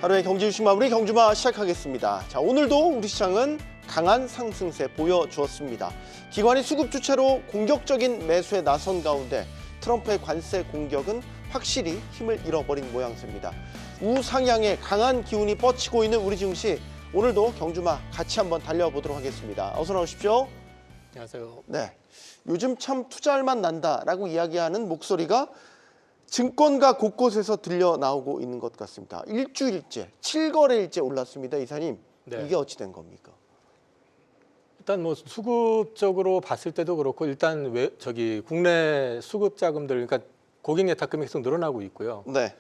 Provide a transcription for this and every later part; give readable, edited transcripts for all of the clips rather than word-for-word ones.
하루의 경제 주식 마무리 경주마 시작하겠습니다. 자, 오늘도 우리 시장은 강한 상승세 보여주었습니다. 기관이 수급 주체로 공격적인 매수에 나선 가운데 트럼프의 관세 공격은 확실히 힘을 잃어버린 모양새입니다. 우상향의 강한 기운이 뻗치고 있는 우리 증시, 오늘도 경주마 같이 한번 달려보도록 하겠습니다. 어서 나오십시오. 안녕하세요. 네, 요즘 참 투자할 맛 난다라고 이야기하는 목소리가 증권가 곳곳에서 들려 나오고 있는 것 같습니다. 일주일째, 7거래일째 올랐습니다. 이사님, 네. 이게 어찌 된 겁니까? 일단 뭐 수급적으로 봤을 때도 그렇고 일단 국내 수급 자금들, 그러니까 고객 예탁금이 계속 늘어나고 있고요. 네.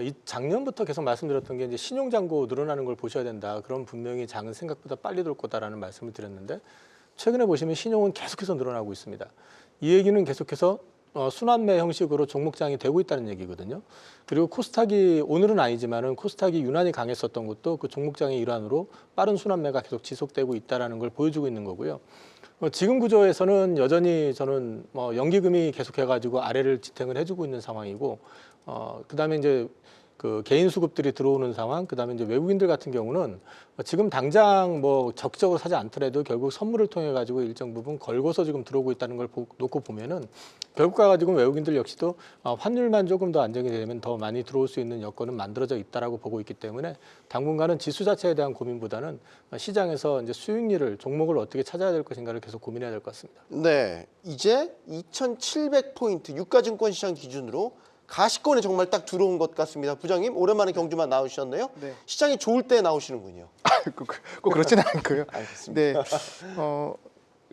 이 작년부터 계속 말씀드렸던 게 이제 신용 잔고 늘어나는 걸 보셔야 된다. 그럼 분명히 장은 생각보다 빨리 돌 거다라는 말씀을 드렸는데, 최근에 보시면 신용은 계속해서 늘어나고 있습니다. 이 얘기는 계속해서 순환매 형식으로 종목장이 되고 있다는 얘기거든요. 그리고 코스닥이 오늘은 아니지만은 코스닥이 유난히 강했었던 것도 그 종목장의 일환으로 빠른 순환매가 계속 지속되고 있다는 걸 보여주고 있는 거고요. 지금 구조에서는 여전히 저는 연기금이 계속해가지고 아래를 지탱을 해주고 있는 상황이고, 그다음에 이제 그 개인 수급들이 들어오는 상황, 그다음에 이제 외국인들 같은 경우는 지금 당장 뭐 적극적으로 사지 않더라도 결국 선물을 통해 가지고 일정 부분 걸고서 지금 들어오고 있다는 걸 놓고 보면은 결국 가지고 외국인들 역시도 환율만 조금 더 안정이 되면 더 많이 들어올 수 있는 여건은 만들어져 있다라고 보고 있기 때문에 당분간은 지수 자체에 대한 고민보다는 시장에서 이제 수익률을, 종목을 어떻게 찾아야 될 것인가를 계속 고민해야 될 것 같습니다. 네, 이제 2,700포인트 유가증권 시장 기준으로 가시권에 정말 딱 들어온 것 같습니다. 부장님, 오랜만에 경주만 나오셨네요. 네. 시장이 좋을 때 나오시는군요. 꼭 그렇지는 않고요. 알겠습니다. 네.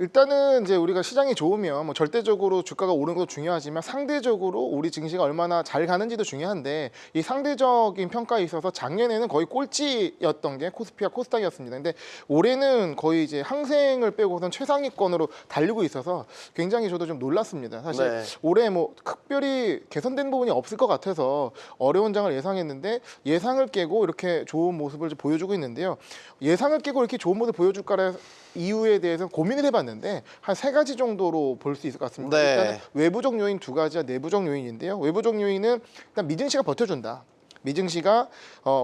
일단은 이제 우리가 시장이 좋으면 뭐 절대적으로 주가가 오르는 것도 중요하지만 상대적으로 우리 증시가 얼마나 잘 가는지도 중요한데, 이 상대적인 평가에 있어서 작년에는 거의 꼴찌였던 게 코스피와 코스닥이었습니다. 근데 올해는 거의 이제 항생을 빼고선 최상위권으로 달리고 있어서 굉장히 저도 좀 놀랐습니다. 사실 네. 올해 뭐 특별히 개선된 부분이 없을 것 같아서 어려운 장을 예상했는데 예상을 깨고 이렇게 좋은 모습을 보여주고 있는데요. 예상을 깨고 이렇게 좋은 모습을 보여줄까라 이유에 대해서 고민을 해봤는데 한 3가지 정도로 볼 수 있을 것 같습니다. 네. 일단 외부적 요인 2가지와 내부적 요인인데요. 외부적 요인은 일단 미증시가 버텨준다. 미증시가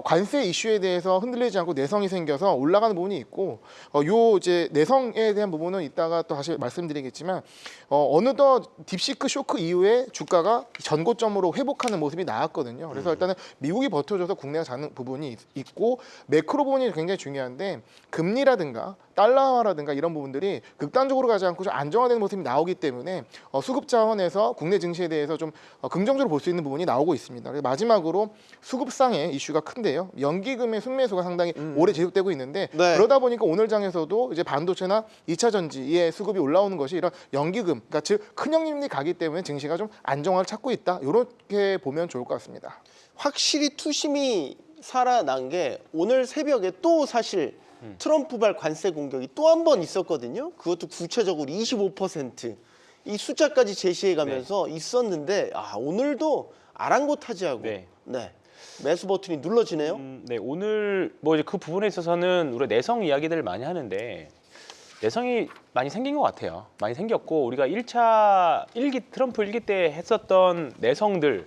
관세 이슈에 대해서 흔들리지 않고 내성이 생겨서 올라가는 부분이 있고, 요 이제 내성에 대한 부분은 이따가 또 다시 말씀드리겠지만 어느덧 딥시크 쇼크 이후에 주가가 전고점으로 회복하는 모습이 나왔거든요. 그래서 일단은 미국이 버텨줘서 국내가 자는 부분이 있고, 매크로 부분이 굉장히 중요한데 금리라든가 달러화라든가 이런 부분들이 극단적으로 가지 않고 좀 안정화되는 모습이 나오기 때문에 수급 자원에서 국내 증시에 대해서 좀 긍정적으로 볼 수 있는 부분이 나오고 있습니다. 그래서 마지막으로 수급상의 이슈가 큰데요. 연기금의 순매수가 상당히 오래 지속되고 있는데, 네. 그러다 보니까 오늘 장에서도 이제 반도체나 2차 전지의 수급이 올라오는 것이 이런 연기금, 그러니까 즉 큰형님이 가기 때문에 증시가 좀 안정화를 찾고 있다. 이렇게 보면 좋을 것 같습니다. 확실히 투심이 살아난 게 오늘 새벽에 또 사실 트럼프발 관세 공격이 또 한 번 있었거든요. 그것도 구체적으로 25% 이 숫자까지 제시해가면서 있었는데, 오늘도 아랑곳하지하고 네. 매수 버튼이 눌러지네요. 네, 오늘 뭐 이제 그 부분에 있어서는 우리가 내성 이야기들을 많이 하는데 내성이 많이 생긴 것 같아요. 많이 생겼고, 우리가 트럼프 1기 때 했었던 내성들,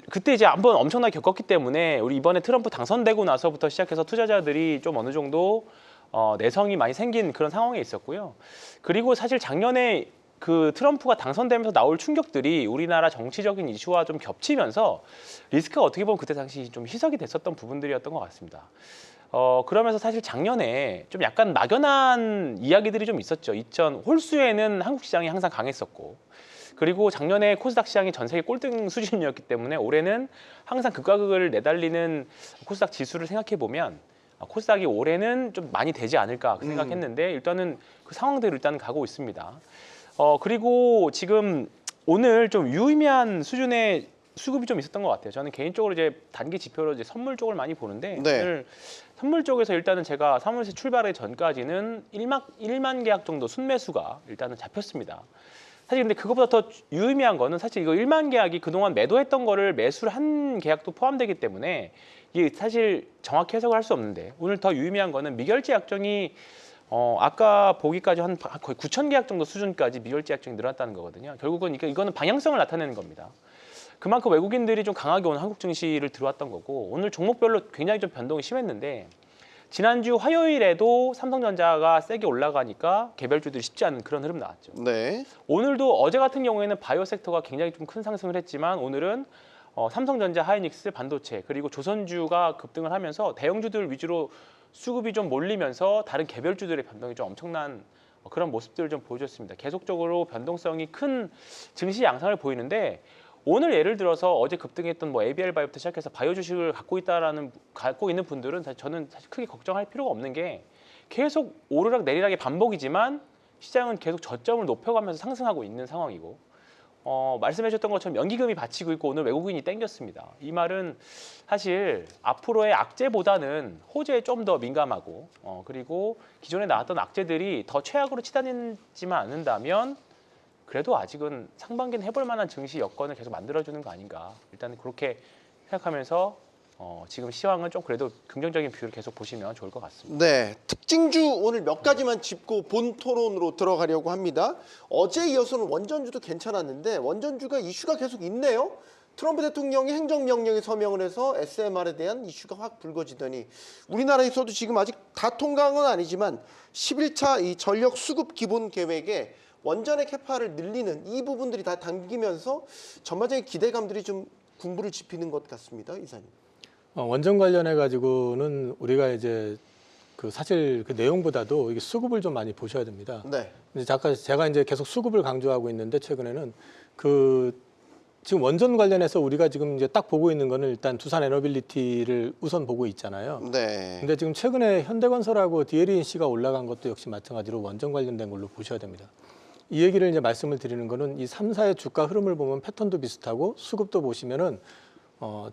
그때 이제 한번 엄청나게 겪었기 때문에 우리 이번에 트럼프 당선되고 나서부터 시작해서 투자자들이 좀 어느 정도 내성이 많이 생긴 그런 상황에 있었고요. 그리고 사실 작년에 그 트럼프가 당선되면서 나올 충격들이 우리나라 정치적인 이슈와 좀 겹치면서 리스크가 어떻게 보면 그때 당시 좀 희석이 됐었던 부분들이었던 것 같습니다. 그러면서 사실 작년에 좀 약간 막연한 이야기들이 좀 있었죠. 홀수에는 한국 시장이 항상 강했었고, 그리고 작년에 코스닥 시장이 전 세계 꼴등 수준이었기 때문에 올해는 항상 극과 극을 내달리는 코스닥 지수를 생각해 보면 코스닥이 올해는 좀 많이 되지 않을까 생각했는데, 일단은 그 상황대로 일단은 가고 있습니다. 그리고 지금 오늘 좀 유의미한 수준의 수급이 좀 있었던 것 같아요. 저는 개인적으로 이제 단기 지표로 이제 선물 쪽을 많이 보는데, 네. 오늘 선물 쪽에서 일단은 제가 사물세 출발하기 전까지는 1만 계약 정도 순매수가 일단은 잡혔습니다. 사실 근데 그것보다 더 유의미한 거는 사실 이거 1만 계약이 그동안 매도했던 거를 매수를 한 계약도 포함되기 때문에 이게 사실 정확히 해석을 할 수 없는데, 오늘 더 유의미한 거는 미결제 약정이 아까 보기까지 한 거의 9,000계약 정도 수준까지 미결제 약정이 늘어났다는 거거든요. 결국은 이거는 방향성을 나타내는 겁니다. 그만큼 외국인들이 좀 강하게 오늘 한국 증시를 들어왔던 거고 오늘 종목별로 굉장히 좀 변동이 심했는데 지난주 화요일에도 삼성전자가 세게 올라가니까 개별주들이 쉽지 않은 그런 흐름 나왔죠. 네. 오늘도 어제 같은 경우에는 바이오 섹터가 굉장히 좀 큰 상승을 했지만 오늘은 삼성전자, 하이닉스, 반도체 그리고 조선주가 급등을 하면서 대형주들 위주로 수급이 좀 몰리면서 다른 개별주들의 변동이 좀 엄청난 그런 모습들을 좀 보여줬습니다. 계속적으로 변동성이 큰 증시 양상을 보이는데 오늘 예를 들어서 어제 급등했던 뭐 ABL 바이오부터 시작해서 바이오 주식을 갖고 있는 분들은 저는 사실 크게 걱정할 필요가 없는 게 계속 오르락 내리락의 반복이지만 시장은 계속 저점을 높여가면서 상승하고 있는 상황이고 말씀해 주셨던 것처럼 연기금이 받치고 있고 오늘 외국인이 땡겼습니다. 이 말은 사실 앞으로의 악재보다는 호재에 좀 더 민감하고 그리고 기존에 나왔던 악재들이 더 최악으로 치닫지만 않는다면 그래도 아직은 상반기는 해볼 만한 증시 여건을 계속 만들어주는 거 아닌가. 일단 그렇게 생각하면서 지금 시황은 좀 그래도 긍정적인 뷰를 계속 보시면 좋을 것 같습니다. 네, 특징주 오늘 몇 가지만 짚고 본 토론으로 들어가려고 합니다. 어제 이어서는 원전주도 괜찮았는데 원전주가 이슈가 계속 있네요. 트럼프 대통령이 행정명령에 서명을 해서 SMR에 대한 이슈가 확 불거지더니 우리나라에서도 지금 아직 다 통과한 건 아니지만 11차 이 전력 수급 기본 계획에 원전의 캐파를 늘리는 이 부분들이 다 담기면서 전반적인 기대감들이 좀 군부를 짚히는 것 같습니다, 이사님. 원전 관련해 가지고는 우리가 이제 사실 그 내용보다도 이게 수급을 좀 많이 보셔야 됩니다. 네. 이제 제가 이제 계속 수급을 강조하고 있는데 최근에는 지금 원전 관련해서 우리가 지금 이제 딱 보고 있는 거는 일단 두산 에너빌리티를 우선 보고 있잖아요. 네. 근데 지금 최근에 현대건설하고 DLENC가 올라간 것도 역시 마찬가지로 원전 관련된 걸로 보셔야 됩니다. 이 얘기를 이제 말씀을 드리는 거는 이 3사의 주가 흐름을 보면 패턴도 비슷하고 수급도 보시면은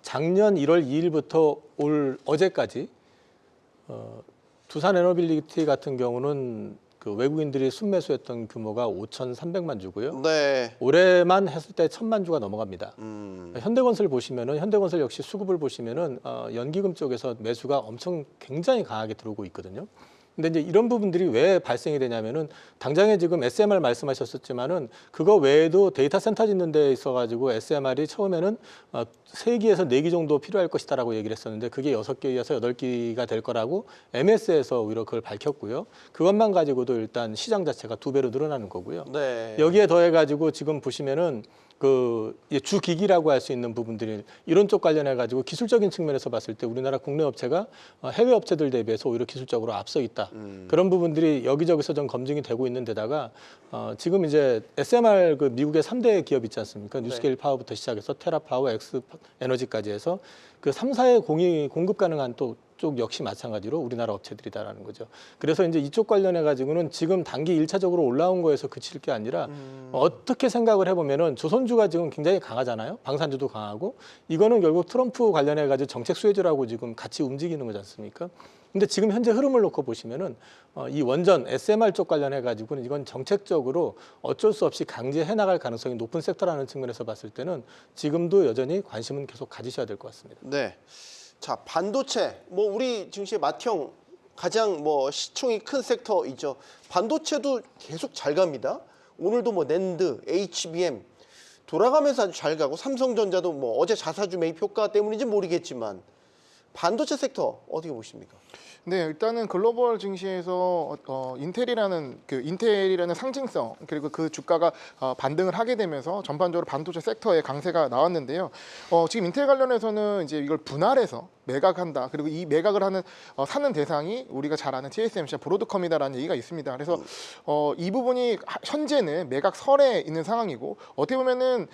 작년 1월 2일부터 올 어제까지 두산 에너빌리티 같은 경우는 그 외국인들이 순매수했던 규모가 5,300만 주고요. 네. 올해만 했을 때 1,000만 주가 넘어갑니다. 음. 현대건설 보시면은 현대건설 역시 수급을 보시면은 연기금 쪽에서 매수가 엄청 굉장히 강하게 들어오고 있거든요. 근데 이제 이런 부분들이 왜 발생이 되냐면은 당장에 지금 SMR 말씀하셨었지만은 그거 외에도 데이터 센터 짓는 데 있어가지고 SMR이 처음에는 3기에서 4기 정도 필요할 것이다라고 얘기를 했었는데 그게 6기에서 8기가 될 거라고 MS에서 오히려 그걸 밝혔고요. 그것만 가지고도 일단 시장 자체가 2배로 늘어나는 거고요. 네. 여기에 더해가지고 지금 보시면은 주기기라고 할 수 있는 부분들이 이런 쪽 관련해 가지고 기술적인 측면에서 봤을 때 우리나라 국내 업체가 해외 업체들 대비해서 오히려 기술적으로 앞서 있다. 그런 부분들이 여기저기서 좀 검증이 되고 있는 데다가 지금 이제 SMR 미국의 3대 기업 있지 않습니까? 뉴스케일 파워부터 시작해서 테라파워, 엑스에너지까지 해서 그 3사의 공급 가능한 또 쪽 역시 마찬가지로 우리나라 업체들이다라는 거죠. 그래서 이제 이쪽 관련해 가지고는 지금 단기 1차적으로 올라온 거에서 그칠 게 아니라 어떻게 생각을 해보면은 조선주가 지금 굉장히 강하잖아요. 방산주도 강하고 이거는 결국 트럼프 관련해 가지고 정책 수혜주라고 지금 같이 움직이는 거지 않습니까? 근데 지금 현재 흐름을 놓고 보시면은 이 원전 SMR 쪽 관련해 가지고는 이건 정책적으로 어쩔 수 없이 강제해 나갈 가능성이 높은 섹터라는 측면에서 봤을 때는 지금도 여전히 관심은 계속 가지셔야 될 것 같습니다. 네. 자, 반도체. 우리 증시의 맏형 가장 시총이 큰 섹터이죠. 반도체도 계속 잘 갑니다. 오늘도 낸드, HBM 돌아가면서 아주 잘 가고 삼성전자도 어제 자사주 매입 효과 때문인지 모르겠지만 반도체 섹터 어떻게 보십니까? 네, 일단은 글로벌 증시에서 인텔이라는 상징성 그리고 그 주가가 반등을 하게 되면서 전반적으로 반도체 섹터의 강세가 나왔는데요. 지금 인텔 관련해서는 이제 이걸 분할해서 매각한다. 그리고 이 매각을 사는 대상이 우리가 잘 아는 TSMC, 브로드컴이다라는 얘기가 있습니다. 그래서 이 부분이 현재는 매각설에 있는 상황이고 어떻게 보면은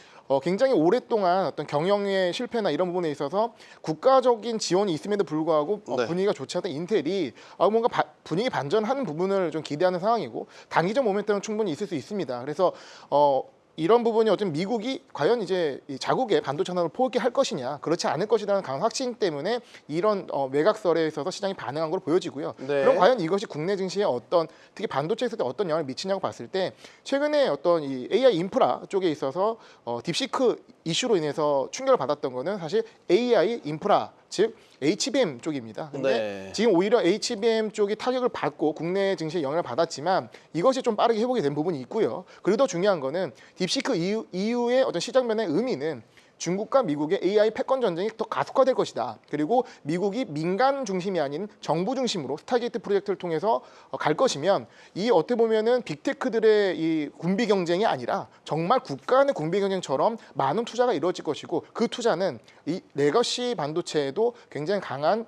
굉장히 오랫동안 어떤 경영의 실패나 이런 부분에 있어서 국가적인 지원이 있음에도 불구하고 네. 분위기가 좋지 않던 인텔이 뭔가 분위기 반전하는 부분을 좀 기대하는 상황이고 단기적 모멘텀은 충분히 있을 수 있습니다. 그래서 이런 부분이 어쨌든 미국이 과연 이제 이 자국의 반도체 산업을 포기할 것이냐 그렇지 않을 것이라는 강한 확신 때문에 이런 매각설에 있어서 시장이 반응한 걸로 보여지고요. 네. 그럼 과연 이것이 국내 증시에 특히 반도체에서 어떤 영향을 미치냐고 봤을 때 최근에 어떤 이 AI 인프라 쪽에 있어서 딥시크 이슈로 인해서 충격을 받았던 거는 사실 AI 인프라 즉 HBM 쪽입니다. 근데 네. 지금 오히려 HBM 쪽이 타격을 받고 국내 증시에 영향을 받았지만 이것이 좀 빠르게 회복이 된 부분이 있고요. 그리고 더 중요한 거는 딥시크 이후의 어떤 시장 면의 의미는 중국과 미국의 AI 패권 전쟁이 더 가속화될 것이다. 그리고 미국이 민간 중심이 아닌 정부 중심으로 스타게이트 프로젝트를 통해서 갈 것이면 이 어떻게 보면은 빅테크들의 이 군비 경쟁이 아니라 정말 국가 간의 군비 경쟁처럼 많은 투자가 이루어질 것이고 그 투자는 이 레거시 반도체에도 굉장히 강한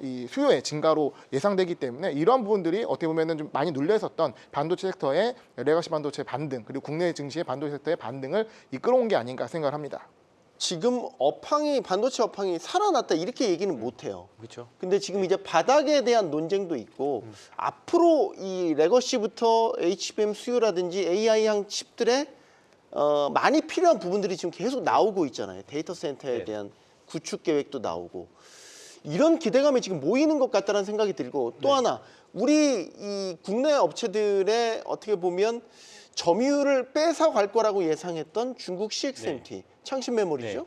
이 수요의 증가로 예상되기 때문에 이러한 부분들이 어떻게 보면은 좀 많이 눌려있었던 반도체 섹터의 레거시 반도체 반등 그리고 국내 증시의 반도체 섹터의 반등을 이끌어온 게 아닌가 생각을 합니다. 지금 반도체 업황이 살아났다 이렇게 얘기는 못해요. 그렇죠. 근데 지금 이제 바닥에 대한 논쟁도 있고 앞으로 이 레거시부터 HBM 수요라든지 AI향 칩들의 많이 필요한 부분들이 지금 계속 나오고 있잖아요. 데이터 센터에 네. 대한 구축 계획도 나오고 이런 기대감이 지금 모이는 것 같다는 생각이 들고 또 하나 우리 이 국내 업체들의 어떻게 보면 점유율을 뺏어갈 거라고 예상했던 중국 CXMT 창신 메모리죠.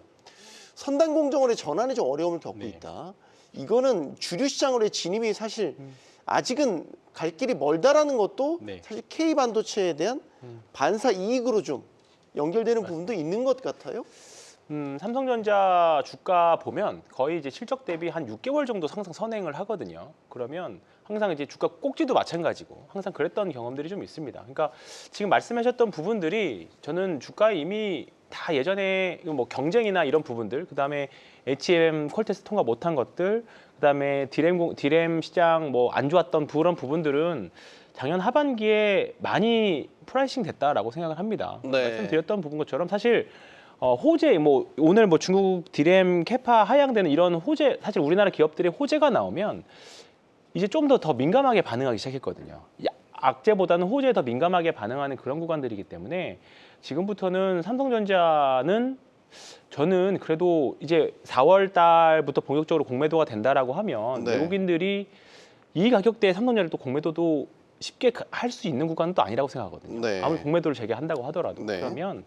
선단 공정원의 전환에 좀 어려움을 겪고 있다. 이거는 주류 시장으로의 진입이 사실 아직은 갈 길이 멀다라는 것도 사실 K 반도체에 대한 반사 이익으로 좀 연결되는 부분도 있는 것 같아요. 삼성전자 주가 보면 거의 이제 실적 대비 한 6개월 정도 항상 선행을 하거든요. 그러면 항상 이제 주가 꼭지도 마찬가지고 항상 그랬던 경험들이 좀 있습니다. 그러니까 지금 말씀하셨던 부분들이 저는 주가에 이미 다 예전에 뭐 경쟁이나 이런 부분들, 그다음에 HBM 퀄테스트 통과 못한 것들, 그다음에 디램 시장 뭐 안 좋았던 그런 부분들은 작년 하반기에 많이 프라이싱 됐다라고 생각을 합니다. 네. 말씀드렸던 부분 것처럼 사실 호재 뭐 오늘 뭐 중국 디램 캐파 하향되는 이런 호재, 사실 우리나라 기업들의 호재가 나오면 이제 좀 더 민감하게 반응하기 시작했거든요. 악재보다는 호재에 더 민감하게 반응하는 그런 구간들이기 때문에 지금부터는 삼성전자는 저는 그래도 이제 4월 달부터 본격적으로 공매도가 된다라고 하면 외국인들이 이 가격대에 삼성전자를 또 공매도도 쉽게 할 수 있는 구간은 또 아니라고 생각하거든요. 아무리 공매도를 재개한다고 하더라도 그러면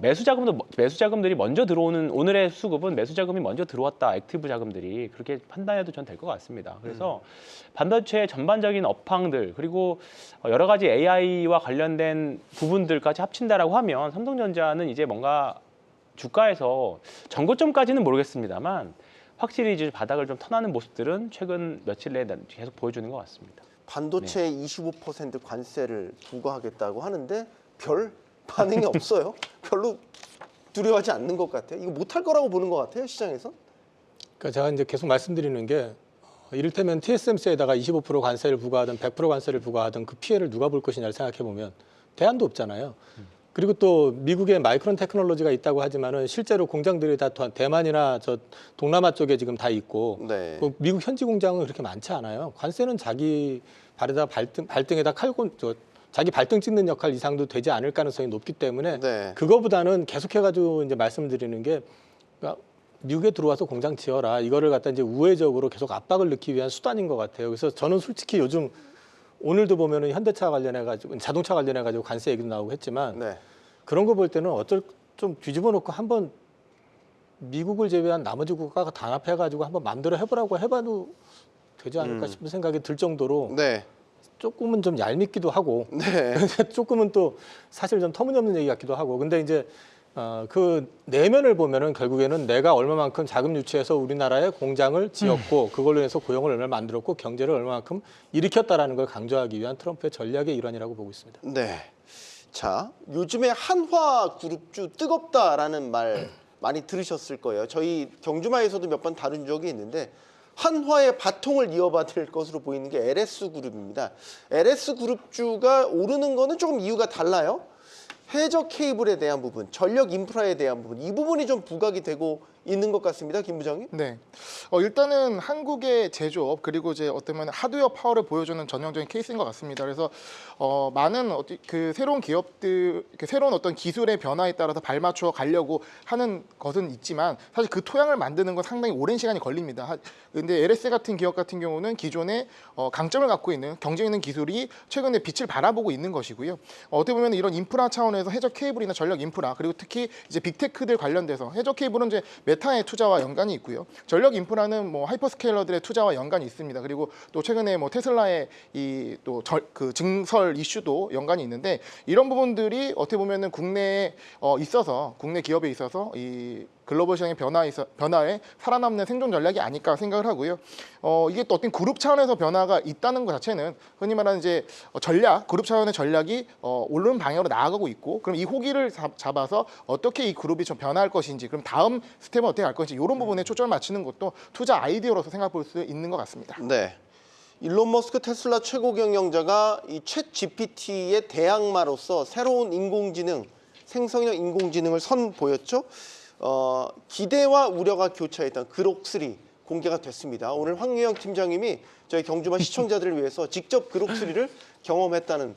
매수 자금들이 먼저 들어오는 오늘의 수급은 매수 자금이 먼저 들어왔다 액티브 자금들이 그렇게 판단해도 전 될 것 같습니다. 그래서 반도체 전반적인 업황들 그리고 여러 가지 AI와 관련된 부분들까지 합친다라고 하면 삼성전자는 이제 뭔가 주가에서 전고점까지는 모르겠습니다만 확실히 이제 바닥을 좀 턴하는 모습들은 최근 며칠 내에 계속 보여주는 것 같습니다. 반도체에 25% 관세를 부과하겠다고 하는데 별 반응이 없어요. 별로 두려워하지 않는 것 같아요. 이거 못할 거라고 보는 것 같아요, 시장에서. 그러니까 제가 이제 계속 말씀드리는 게 이를테면 TSMC에다가 25% 관세를 부과하든 100% 관세를 부과하든 그 피해를 누가 볼 것이냐를 생각해 보면 대안도 없잖아요. 그리고 또 미국에 마이크론 테크놀로지가 있다고 하지만은 실제로 공장들이 다 대만이나 저 동남아 쪽에 지금 다 있고 그 미국 현지 공장은 그렇게 많지 않아요. 관세는 자기 발에다 발등에다 칼고 자기 발등 찍는 역할 이상도 되지 않을 가능성이 높기 때문에 그거보다는 계속해가지고 이제 말씀드리는 게 그러니까 미국에 들어와서 공장 지어라 이거를 갖다 이제 우회적으로 계속 압박을 넣기 위한 수단인 것 같아요. 그래서 저는 솔직히 요즘 오늘도 보면은 현대차 관련해가지고 자동차 관련해가지고 관세 얘기도 나오고 했지만 그런 거 볼 때는 좀 뒤집어 놓고 한번 미국을 제외한 나머지 국가가 단합해가지고 한번 마음대로 해보라고 해봐도 되지 않을까 싶은 생각이 들 정도로 조금은 좀 얄밉기도 하고 조금은 또 사실 좀 터무니없는 얘기 같기도 하고 근데 이제 그 내면을 보면은 결국에는 내가 얼마만큼 자금 유치해서 우리나라에 공장을 지었고 그걸로 해서 고용을 얼마 만들었고 경제를 얼마만큼 일으켰다라는 걸 강조하기 위한 트럼프의 전략의 일환이라고 보고 있습니다. 자, 요즘에 한화 그룹주 뜨겁다라는 말 많이 들으셨을 거예요. 저희 경주마에서도 몇 번 다룬 적이 있는데 한화의 바통을 이어받을 것으로 보이는 게 LS그룹입니다. LS그룹주가 오르는 거는 조금 이유가 달라요. 해저 케이블에 대한 부분, 전력 인프라에 대한 부분, 이 부분이 좀 부각이 되고 있는 것 같습니다, 김 부장님. 일단은 한국의 제조업 그리고 이제 어쩌면 하드웨어 파워를 보여주는 전형적인 케이스인 것 같습니다. 그래서 많은 그 새로운 기업들, 새로운 어떤 기술의 변화에 따라서 발맞춰 가려고 하는 것은 있지만 사실 그 토양을 만드는 건 상당히 오랜 시간이 걸립니다. 근데 LS 같은 기업 같은 경우는 기존에 강점을 갖고 있는 경쟁 있는 기술이 최근에 빛을 바라보고 있는 것이고요. 어떻게 보면 이런 인프라 차원에서 해저 케이블이나 전력 인프라 그리고 특히 이제 빅테크들 관련돼서 해저 케이블은 이제 메타의 투자와 연관이 있고요. 전력 인프라 인프라는 뭐 하이퍼스케일러들의 투자와 연관이 있습니다. 그리고 또 최근에 뭐 테슬라의 이 또 그 증설 이슈도 연관이 있는데 이런 부분들이 어떻게 보면은 국내에 있어서 국내 기업에 있어서 이 글로벌 시장의 변화에 살아남는 생존 전략이 아닐까 생각을 하고요. 이게 또 어떤 그룹 차원에서 변화가 있다는 것 자체는 흔히 말하는 이제 그룹 차원의 전략이 옳은 방향으로 나아가고 있고, 그럼 이 호기를 잡아서 어떻게 이 그룹이 좀 변화할 것인지, 그럼 다음 스텝은 어떻게 갈 것인지 이런 부분에 초점을 맞추는 것도 투자 아이디어로서 생각해 볼 수 있는 것 같습니다. 네. 일론 머스크 테슬라 최고 경영자가 이 챗 GPT의 대항마로서 새로운 인공지능, 생성형 인공지능을 선보였죠. 기대와 우려가 교차했던 그록3 공개가 됐습니다. 오늘 황유영 팀장님이 저희 경주마 시청자들을 위해서 직접 그록3를 경험했다는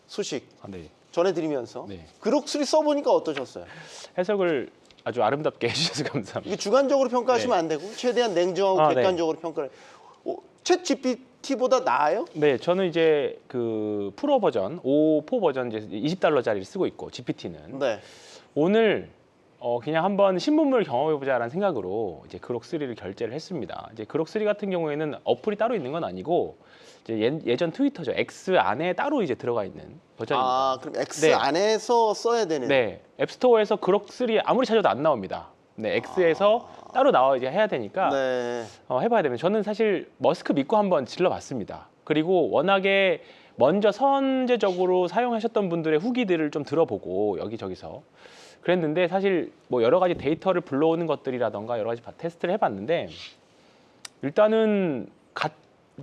소식 네. 전해드리면서 네. 그록3 써보니까 어떠셨어요? 해석을 아주 아름답게 해주셔서 감사합니다. 이게 주관적으로 평가하시면 안 되고 최대한 냉정하고 네. 객관적으로 평가를. 챗 GPT보다 나아요? 네, 저는 이제 그 프로 버전, 5 버전 이제 $20짜리를 쓰고 있고 GPT는 네. 오늘 그냥 한번 신문물 경험해보자라는 생각으로 이제 그록3를 결제를 했습니다. 이제 그록3 같은 경우에는 어플이 따로 있는 건 아니고 이제 예전 트위터죠. X 안에 따로 이제 들어가 있는 버전입니다. 아, 그럼 X 네. 안에서 써야 되는. 네, 앱스토어에서 그록3 아무리 찾아도 안 나옵니다. 네, X에서 따로 나와 이제 해야 되니까 네. 해봐야 되면 저는 사실 머스크 믿고 한번 질러봤습니다. 그리고 워낙에 먼저 선제적으로 사용하셨던 분들의 후기들을 좀 들어보고 여기저기서 그랬는데 사실 뭐 여러 가지 데이터를 불러오는 것들이라던가 여러 가지 테스트를 해봤는데 일단은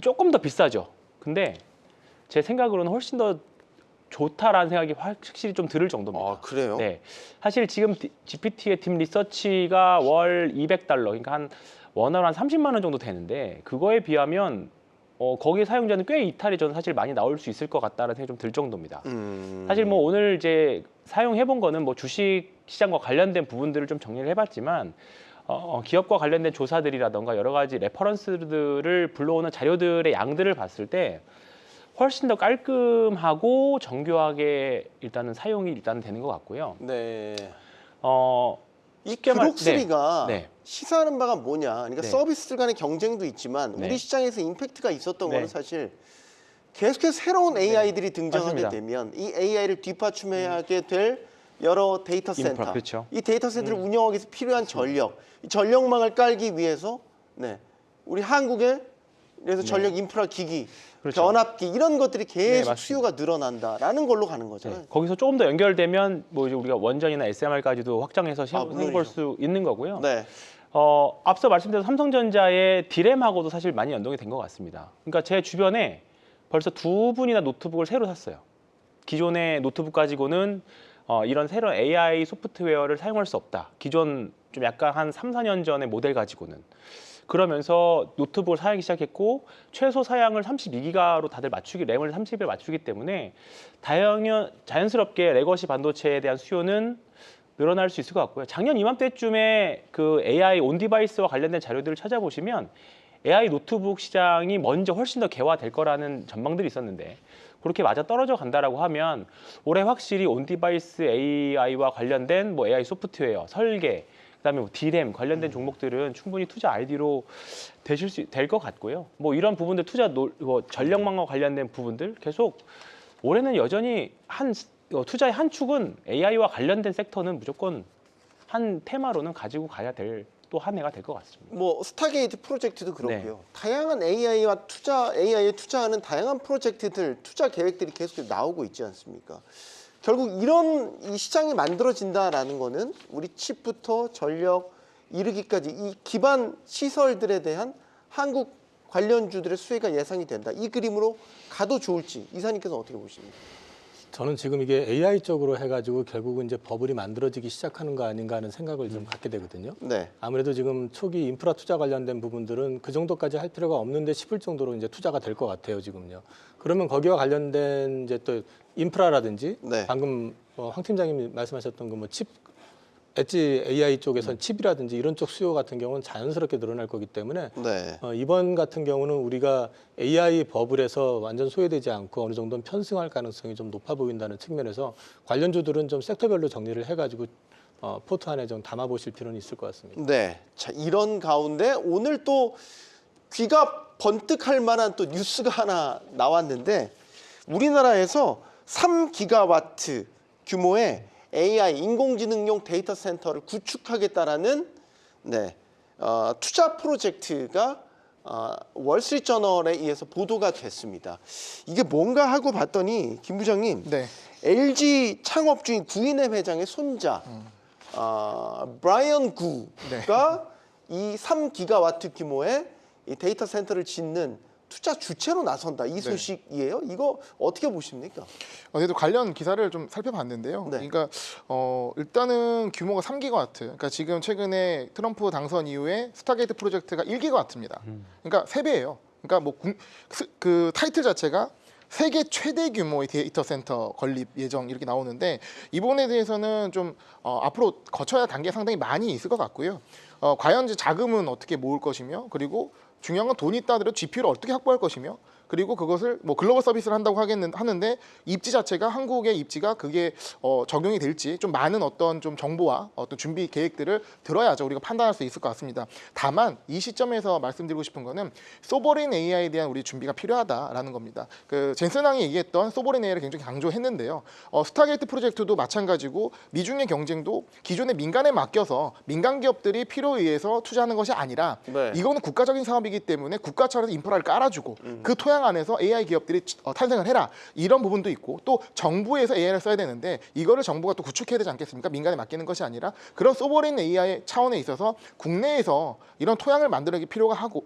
조금 더 비싸죠. 근데 제 생각으로는 훨씬 더 좋다라는 생각이 확실히 좀 들을 정도입니다. 아, 그래요? 네, 사실 지금 GPT의 딥 리서치가 월 $200, 그러니까 한 원화로 한 30만 원 정도 되는데 그거에 비하면 거기 사용자는 꽤 이탈이 저는 사실 많이 나올 수 있을 것 같다는 생각이 좀 들 정도입니다. 사실 뭐 오늘 이제 사용해본 거는 뭐 주식 시장과 관련된 부분들을 좀 정리를 해봤지만 기업과 관련된 조사들이라던가 여러 가지 레퍼런스들을 불러오는 자료들의 양들을 봤을 때 훨씬 더 깔끔하고 정교하게 일단은 사용이 일단 되는 것 같고요. 네. 이 쉽게 그록3가 네. 시사하는 바가 뭐냐. 그러니까 네. 서비스들 간의 경쟁도 있지만 네. 우리 시장에서 임팩트가 있었던 네. 거는 사실 계속해서 새로운 AI들이 등장하게 맞습니다. 되면 이 AI를 뒷받침하게 될 여러 데이터 센터, 인프라, 그렇죠. 이 데이터 센터를 운영하기 위해서 필요한 전력, 이 전력망을 깔기 위해서 우리 한국에 그래서 전력 인프라 기기, 그렇죠. 변압기 이런 것들이 계속 맞습니다. 수요가 늘어난다라는 걸로 가는 거죠. 네. 거기서 조금 더 연결되면 뭐 이제 우리가 원전이나 SMR까지도 확장해서 해볼 수 있는 거고요. 네. 앞서 말씀드린 삼성전자의 디램하고도 사실 많이 연동이 된 것 같습니다. 그러니까 제 주변에 벌써 2분이나 노트북을 새로 샀어요. 기존의 노트북 가지고는 이런 새로운 AI 소프트웨어를 사용할 수 없다. 기존 좀 약간 한 3, 4년 전의 모델 가지고는. 그러면서 노트북을 사용하기 시작했고 최소 사양을 32기가로 다들 램을 30에 맞추기 때문에 자연스럽게 레거시 반도체에 대한 수요는 늘어날 수 있을 것 같고요. 작년 이맘때쯤에 그 AI 온 디바이스와 관련된 자료들을 찾아보시면 AI 노트북 시장이 먼저 훨씬 더 개화될 거라는 전망들이 있었는데 그렇게 맞아 떨어져 간다라고 하면 올해 확실히 온 디바이스 AI와 관련된 뭐 AI 소프트웨어, 설계, 그다음에 뭐 D램 관련된 종목들은 충분히 투자 아이디로 될 것 같고요. 뭐 이런 부분들 전력망과 관련된 부분들 계속 올해는 여전히 투자의 한 축은 AI와 관련된 섹터는 무조건 한 테마로는 가지고 가야 될 또 한 해가 될 것 같습니다. 뭐 스타게이트 프로젝트도 그렇고요. 네. 다양한 AI에 투자하는 다양한 프로젝트들, 투자 계획들이 계속 나오고 있지 않습니까? 결국 이런 이 시장이 만들어진다라는 거는 우리 칩부터 전력 이르기까지 이 기반 시설들에 대한 한국 관련주들의 수혜가 예상이 된다. 이 그림으로 가도 좋을지 이사님께서는 어떻게 보십니까? 저는 지금 이게 AI 쪽으로 해가지고 결국은 이제 버블이 만들어지기 시작하는 거 아닌가 하는 생각을 좀 갖게 되거든요. 네. 아무래도 지금 초기 인프라 투자 관련된 부분들은 그 정도까지 할 필요가 없는데 싶을 정도로 이제 투자가 될 것 같아요, 지금요. 그러면 거기와 관련된 이제 또 인프라라든지 네. 방금 황 팀장님이 말씀하셨던 그 뭐 칩 엣지 AI 쪽에서는 칩이라든지 이런 쪽 수요 같은 경우는 자연스럽게 늘어날 거기 때문에 네. 이번 같은 경우는 우리가 AI 버블에서 완전 소외되지 않고 어느 정도는 편승할 가능성이 좀 높아 보인다는 측면에서 관련주들은 좀 섹터별로 정리를 해가지고 포트 안에 좀 담아보실 필요는 있을 것 같습니다. 네. 자, 이런 가운데 오늘 또 귀가 번뜩할 만한 또 뉴스가 하나 나왔는데 우리나라에서 3기가와트 규모의 AI 인공지능용 데이터 센터를 구축하겠다라는 투자 프로젝트가 월스트리트저널에 의해서 보도가 됐습니다. 이게 뭔가 하고 봤더니 김 부장님, 네. LG 창업주인 구인엠 회장의 손자 브라이언 구가 이 3기가와트 규모의 이 데이터 센터를 짓는 투자 주체로 나선다. 이 소식이에요. 이거 어떻게 보십니까? 저도 관련 기사를 좀 살펴봤는데요. 네. 그러니까 일단은 규모가 3기가와트. 그러니까 지금 최근에 트럼프 당선 이후에 스타게이트 프로젝트가 1기가와트입니다. 그러니까 3배예요. 그러니까 뭐 그 타이틀 자체가 세계 최대 규모의 데이터 센터 건립 예정 이렇게 나오는데 이 부분에 대해서는 좀 앞으로 거쳐야 할 단계가 상당히 많이 있을 것 같고요. 과연 이제 자금은 어떻게 모을 것이며 그리고 중요한 건 돈이 있다 하더라도 GPU를 어떻게 확보할 것이며 그리고 그것을 뭐 글로벌 서비스를 한다고 하는데 입지 자체가 한국의 입지가 그게 적용이 될지 좀 많은 어떤 좀 정보와 어떤 준비 계획들을 들어야죠 우리가 판단할 수 있을 것 같습니다. 다만 이 시점에서 말씀드리고 싶은 거는 소버린 AI에 대한 우리 준비가 필요하다라는 겁니다. 그 젠슨왕이 얘기했던 소버린 AI를 굉장히 강조했는데요. 스타게이트 프로젝트도 마찬가지고 미중의 경쟁도 기존의 민간에 맡겨서 민간 기업들이 필요에 의해서 투자하는 것이 아니라 이거는 국가적인 사업이기 때문에 국가 차원에서 인프라를 깔아주고 그 토양 안에서 AI 기업들이 탄생을 해라 이런 부분도 있고 또 정부에서 AI를 써야 되는데 이거를 정부가 또 구축해야 되지 않겠습니까? 민간에 맡기는 것이 아니라 그런 소버린 AI 차원에 있어서 국내에서 이런 토양을 만들기 필요하고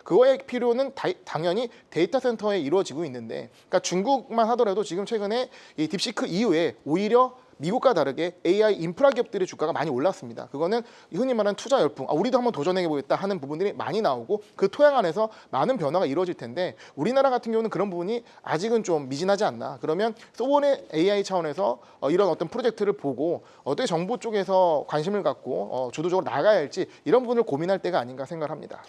그거의 필요는 당연히 데이터 센터에 이루어지고 있는데 그러니까 중국만 하더라도 지금 최근에 이 딥시크 이후에 오히려 미국과 다르게 AI 인프라 기업들의 주가가 많이 올랐습니다. 그거는 흔히 말하는 투자 열풍, 우리도 한번 도전해보겠다 하는 부분들이 많이 나오고 그 토양 안에서 많은 변화가 이루어질 텐데 우리나라 같은 경우는 그런 부분이 아직은 좀 미진하지 않나. 그러면 소버린 AI 차원에서 이런 어떤 프로젝트를 보고 어떻게 정부 쪽에서 관심을 갖고 주도적으로 나가야 할지 이런 부분을 고민할 때가 아닌가 생각합니다.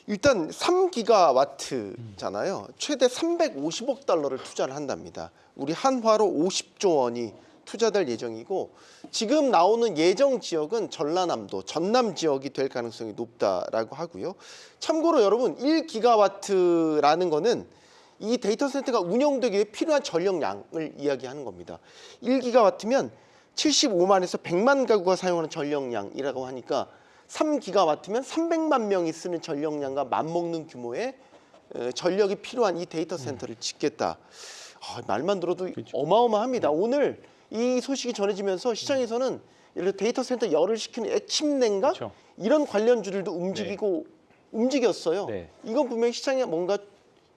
일단 3기가와트잖아요. 최대 350억 달러를 투자를 한답니다. 우리 한화로 50조 원이 투자될 예정이고 지금 나오는 예정 지역은 전라남도, 전남 지역이 될 가능성이 높다라고 하고요. 참고로 여러분 1기가와트라는 거는 이 데이터 센터가 운영되기 위해 필요한 전력량을 이야기하는 겁니다. 1기가와트면 75만에서 100만 가구가 사용하는 전력량이라고 하니까 3기가와트면 300만 명이 쓰는 전력량과 맞먹는 규모의 전력이 필요한 이 데이터 센터를 짓겠다. 말만 들어도 어마어마합니다. 오늘 이 소식이 전해지면서 시장에서는 예를 들어 데이터 센터 열을 식히는 액침냉각 이런 관련주들도 움직였어요. 이건 분명히 시장에 뭔가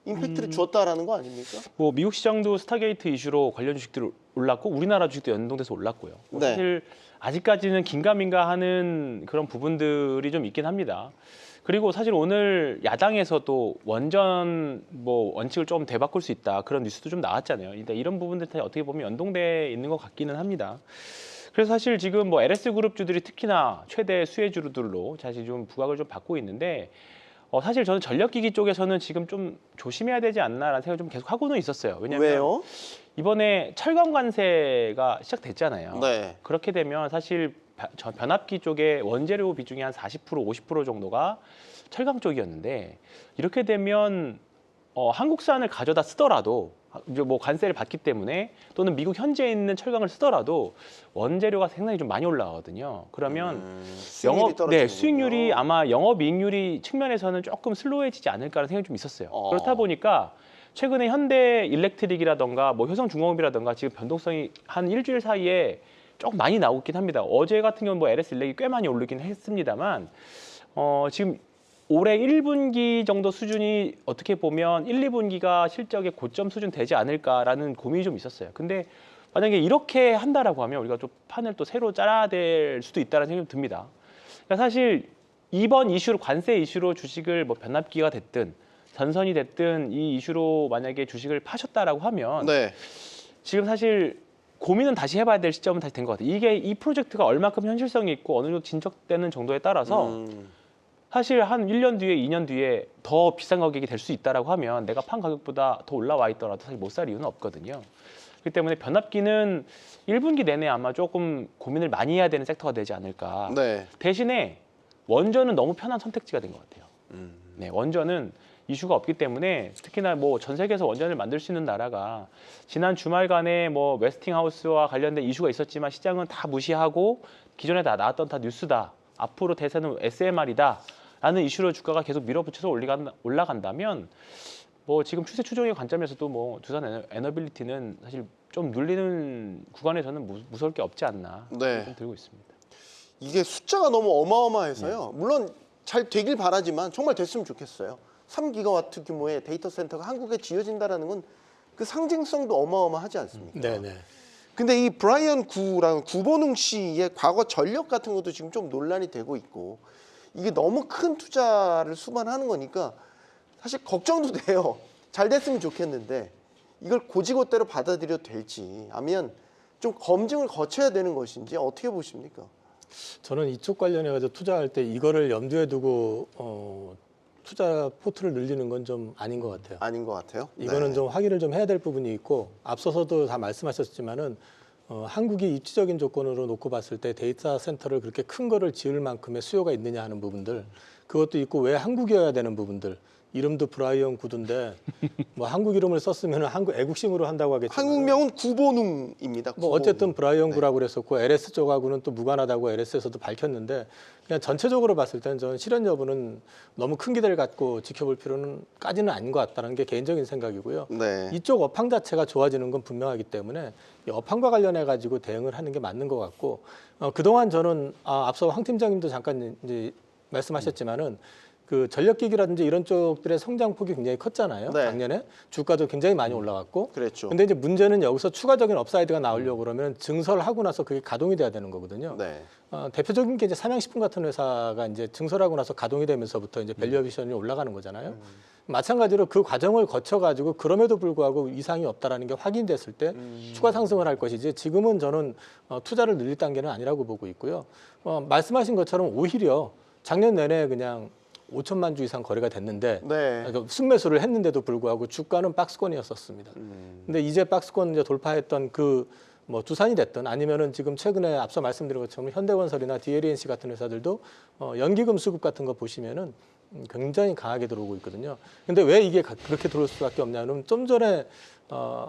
임팩트를 주었다라는 거 아닙니까? 뭐 미국 시장도 스타게이트 이슈로 관련 주식들이 올랐고 우리나라 주식도 연동돼서 올랐고요. 사실 아직까지는 긴가민가하는 그런 부분들이 좀 있긴 합니다. 그리고 사실 오늘 야당에서도 원전 원칙을 좀 되바꿀 수 있다 그런 뉴스도 좀 나왔잖아요. 근데 이런 부분들 다 어떻게 보면 연동돼 있는 것 같기는 합니다. 그래서 사실 지금 LS 그룹주들이 특히나 최대 수혜주들로 사실 좀 부각을 좀 받고 있는데 사실 저는 전력기기 쪽에서는 지금 좀 조심해야 되지 않나라는 생각을 좀 계속 하고는 있었어요. 왜냐하면 왜요? 이번에 철강 관세가 시작됐잖아요. 그렇게 되면 사실 변압기 쪽에 원재료 비중이 한 40%, 50% 정도가 철강 쪽이었는데 이렇게 되면 한국산을 가져다 쓰더라도 이제 관세를 받기 때문에 또는 미국 현지에 있는 철강을 쓰더라도 원재료가 상당히 좀 많이 올라가거든요. 그러면 수익률이 아마 영업이익률이 측면에서는 조금 슬로우해지지 않을까라는 생각이 좀 있었어요. 그렇다 보니까 최근에 현대 일렉트릭이라던가 효성중공업이라던가 지금 변동성이 한 일주일 사이에 조금 많이 나오고 있긴 합니다. 어제 같은 경우는 LS 일렉이 꽤 많이 오르긴 했습니다만 지금 올해 1분기 정도 수준이 어떻게 보면 1, 2분기가 실적의 고점 수준 되지 않을까라는 고민이 좀 있었어요. 근데 만약에 이렇게 한다라고 하면 우리가 좀 판을 또 새로 짜야 될 수도 있다는 생각이 듭니다. 그러니까 사실 이번 이슈로 관세 이슈로 주식을 변압기가 됐든 전선이 됐든 이 이슈로 만약에 주식을 파셨다라고 하면 지금 사실 고민은 다시 해봐야 될 시점은 다시 된 것 같아요. 이게 이 프로젝트가 얼마큼 현실성이 있고 어느 정도 진척되는 정도에 따라서 사실 한 1년 뒤에 2년 뒤에 더 비싼 가격이 될 수 있다라고 하면 내가 판 가격보다 더 올라와 있더라도 사실 못 살 이유는 없거든요. 그렇기 때문에 변압기는 1분기 내내 아마 조금 고민을 많이 해야 되는 섹터가 되지 않을까. 네. 대신에 원전은 너무 편한 선택지가 된 것 같아요. 네, 원전은 이슈가 없기 때문에 특히나 뭐 전 세계에서 원전을 만들 수 있는 나라가 지난 주말간에 뭐 웨스팅하우스와 관련된 이슈가 있었지만 시장은 다 무시하고 기존에 다 나왔던 다 뉴스다. 앞으로 대세는 SMR이다. 라는 이슈로 주가가 계속 밀어붙여서 올라간다면 뭐 지금 추세 추종의 관점에서도 뭐 두산 에너빌리티는 사실 좀 눌리는 구간에서는 무서울 게 없지 않나 네. 좀 들고 있습니다. 이게 숫자가 너무 어마어마해서요. 물론 잘 되길 바라지만 정말 됐으면 좋겠어요. 3기가와트 규모의 데이터 센터가 한국에 지어진다라는 건 그 상징성도 어마어마하지 않습니까? 네네. 근데 이 브라이언 구라는 구본웅 씨의 과거 전력 같은 것도 지금 좀 논란이 되고 있고 이게 너무 큰 투자를 수반하는 거니까 사실 걱정도 돼요. 잘 됐으면 좋겠는데 이걸 고지고대로 받아들여도 될지 아니면 좀 검증을 거쳐야 되는 것인지 어떻게 보십니까? 저는 이쪽 관련해 가지고 투자할 때 이거를 염두에 두고 투자 포트를 늘리는 건 좀 아닌 것 같아요. 아닌 것 같아요. 이거는 네. 좀 확인을 좀 해야 될 부분이 있고 앞서서도 다 말씀하셨지만은 한국이 입지적인 조건으로 놓고 봤을 때 데이터 센터를 그렇게 큰 거를 지을 만큼의 수요가 있느냐 하는 부분들 그것도 있고 왜 한국이어야 되는 부분들 이름도 브라이언 구두인데 뭐 한국 이름을 썼으면 한국 애국심으로 한다고 하겠지만 한국명은 구본웅입니다. 뭐 구본웅. 어쨌든 브라이언 구라고 그랬었고 LS 쪽하고는 또 무관하다고 LS에서도 밝혔는데 그냥 전체적으로 봤을 때는 저는 실현 여부는 너무 큰 기대를 갖고 지켜볼 필요는까지는 아닌 것 같다는 게 개인적인 생각이고요. 네. 이쪽 업황 자체가 좋아지는 건 분명하기 때문에 이 업황과 관련해 가지고 대응을 하는 게 맞는 것 같고 그동안 저는 앞서 황 팀장님도 잠깐 이제 말씀하셨지만은 그 전력기기라든지 이런 쪽들의 성장폭이 굉장히 컸잖아요. 네. 작년에 주가도 굉장히 많이 올라왔고. 그랬죠. 근데 이제 문제는 여기서 추가적인 업사이드가 나오려고 그러면 증설을 하고 나서 그게 가동이 돼야 되는 거거든요. 네. 대표적인 게 이제 삼양식품 같은 회사가 이제 증설하고 나서 가동이 되면서부터 이제 밸류에이션이 올라가는 거잖아요. 마찬가지로 그 과정을 거쳐가지고 그럼에도 불구하고 이상이 없다라는 게 확인됐을 때 추가 상승을 할 것이지 지금은 저는 투자를 늘릴 단계는 아니라고 보고 있고요. 말씀하신 것처럼 오히려 작년 내내 그냥 5천만 주 이상 거래가 됐는데 네. 순매수를 했는데도 불구하고 주가는 박스권이었었습니다. 근데 이제 박스권 이제 돌파했던 그 뭐 두산이 됐든 아니면은 지금 최근에 앞서 말씀드린 것처럼 현대건설이나 DLNC 같은 회사들도 연기금 수급 같은 거 보시면은 굉장히 강하게 들어오고 있거든요. 근데 왜 이게 그렇게 들어올 수밖에 없냐면 좀 전에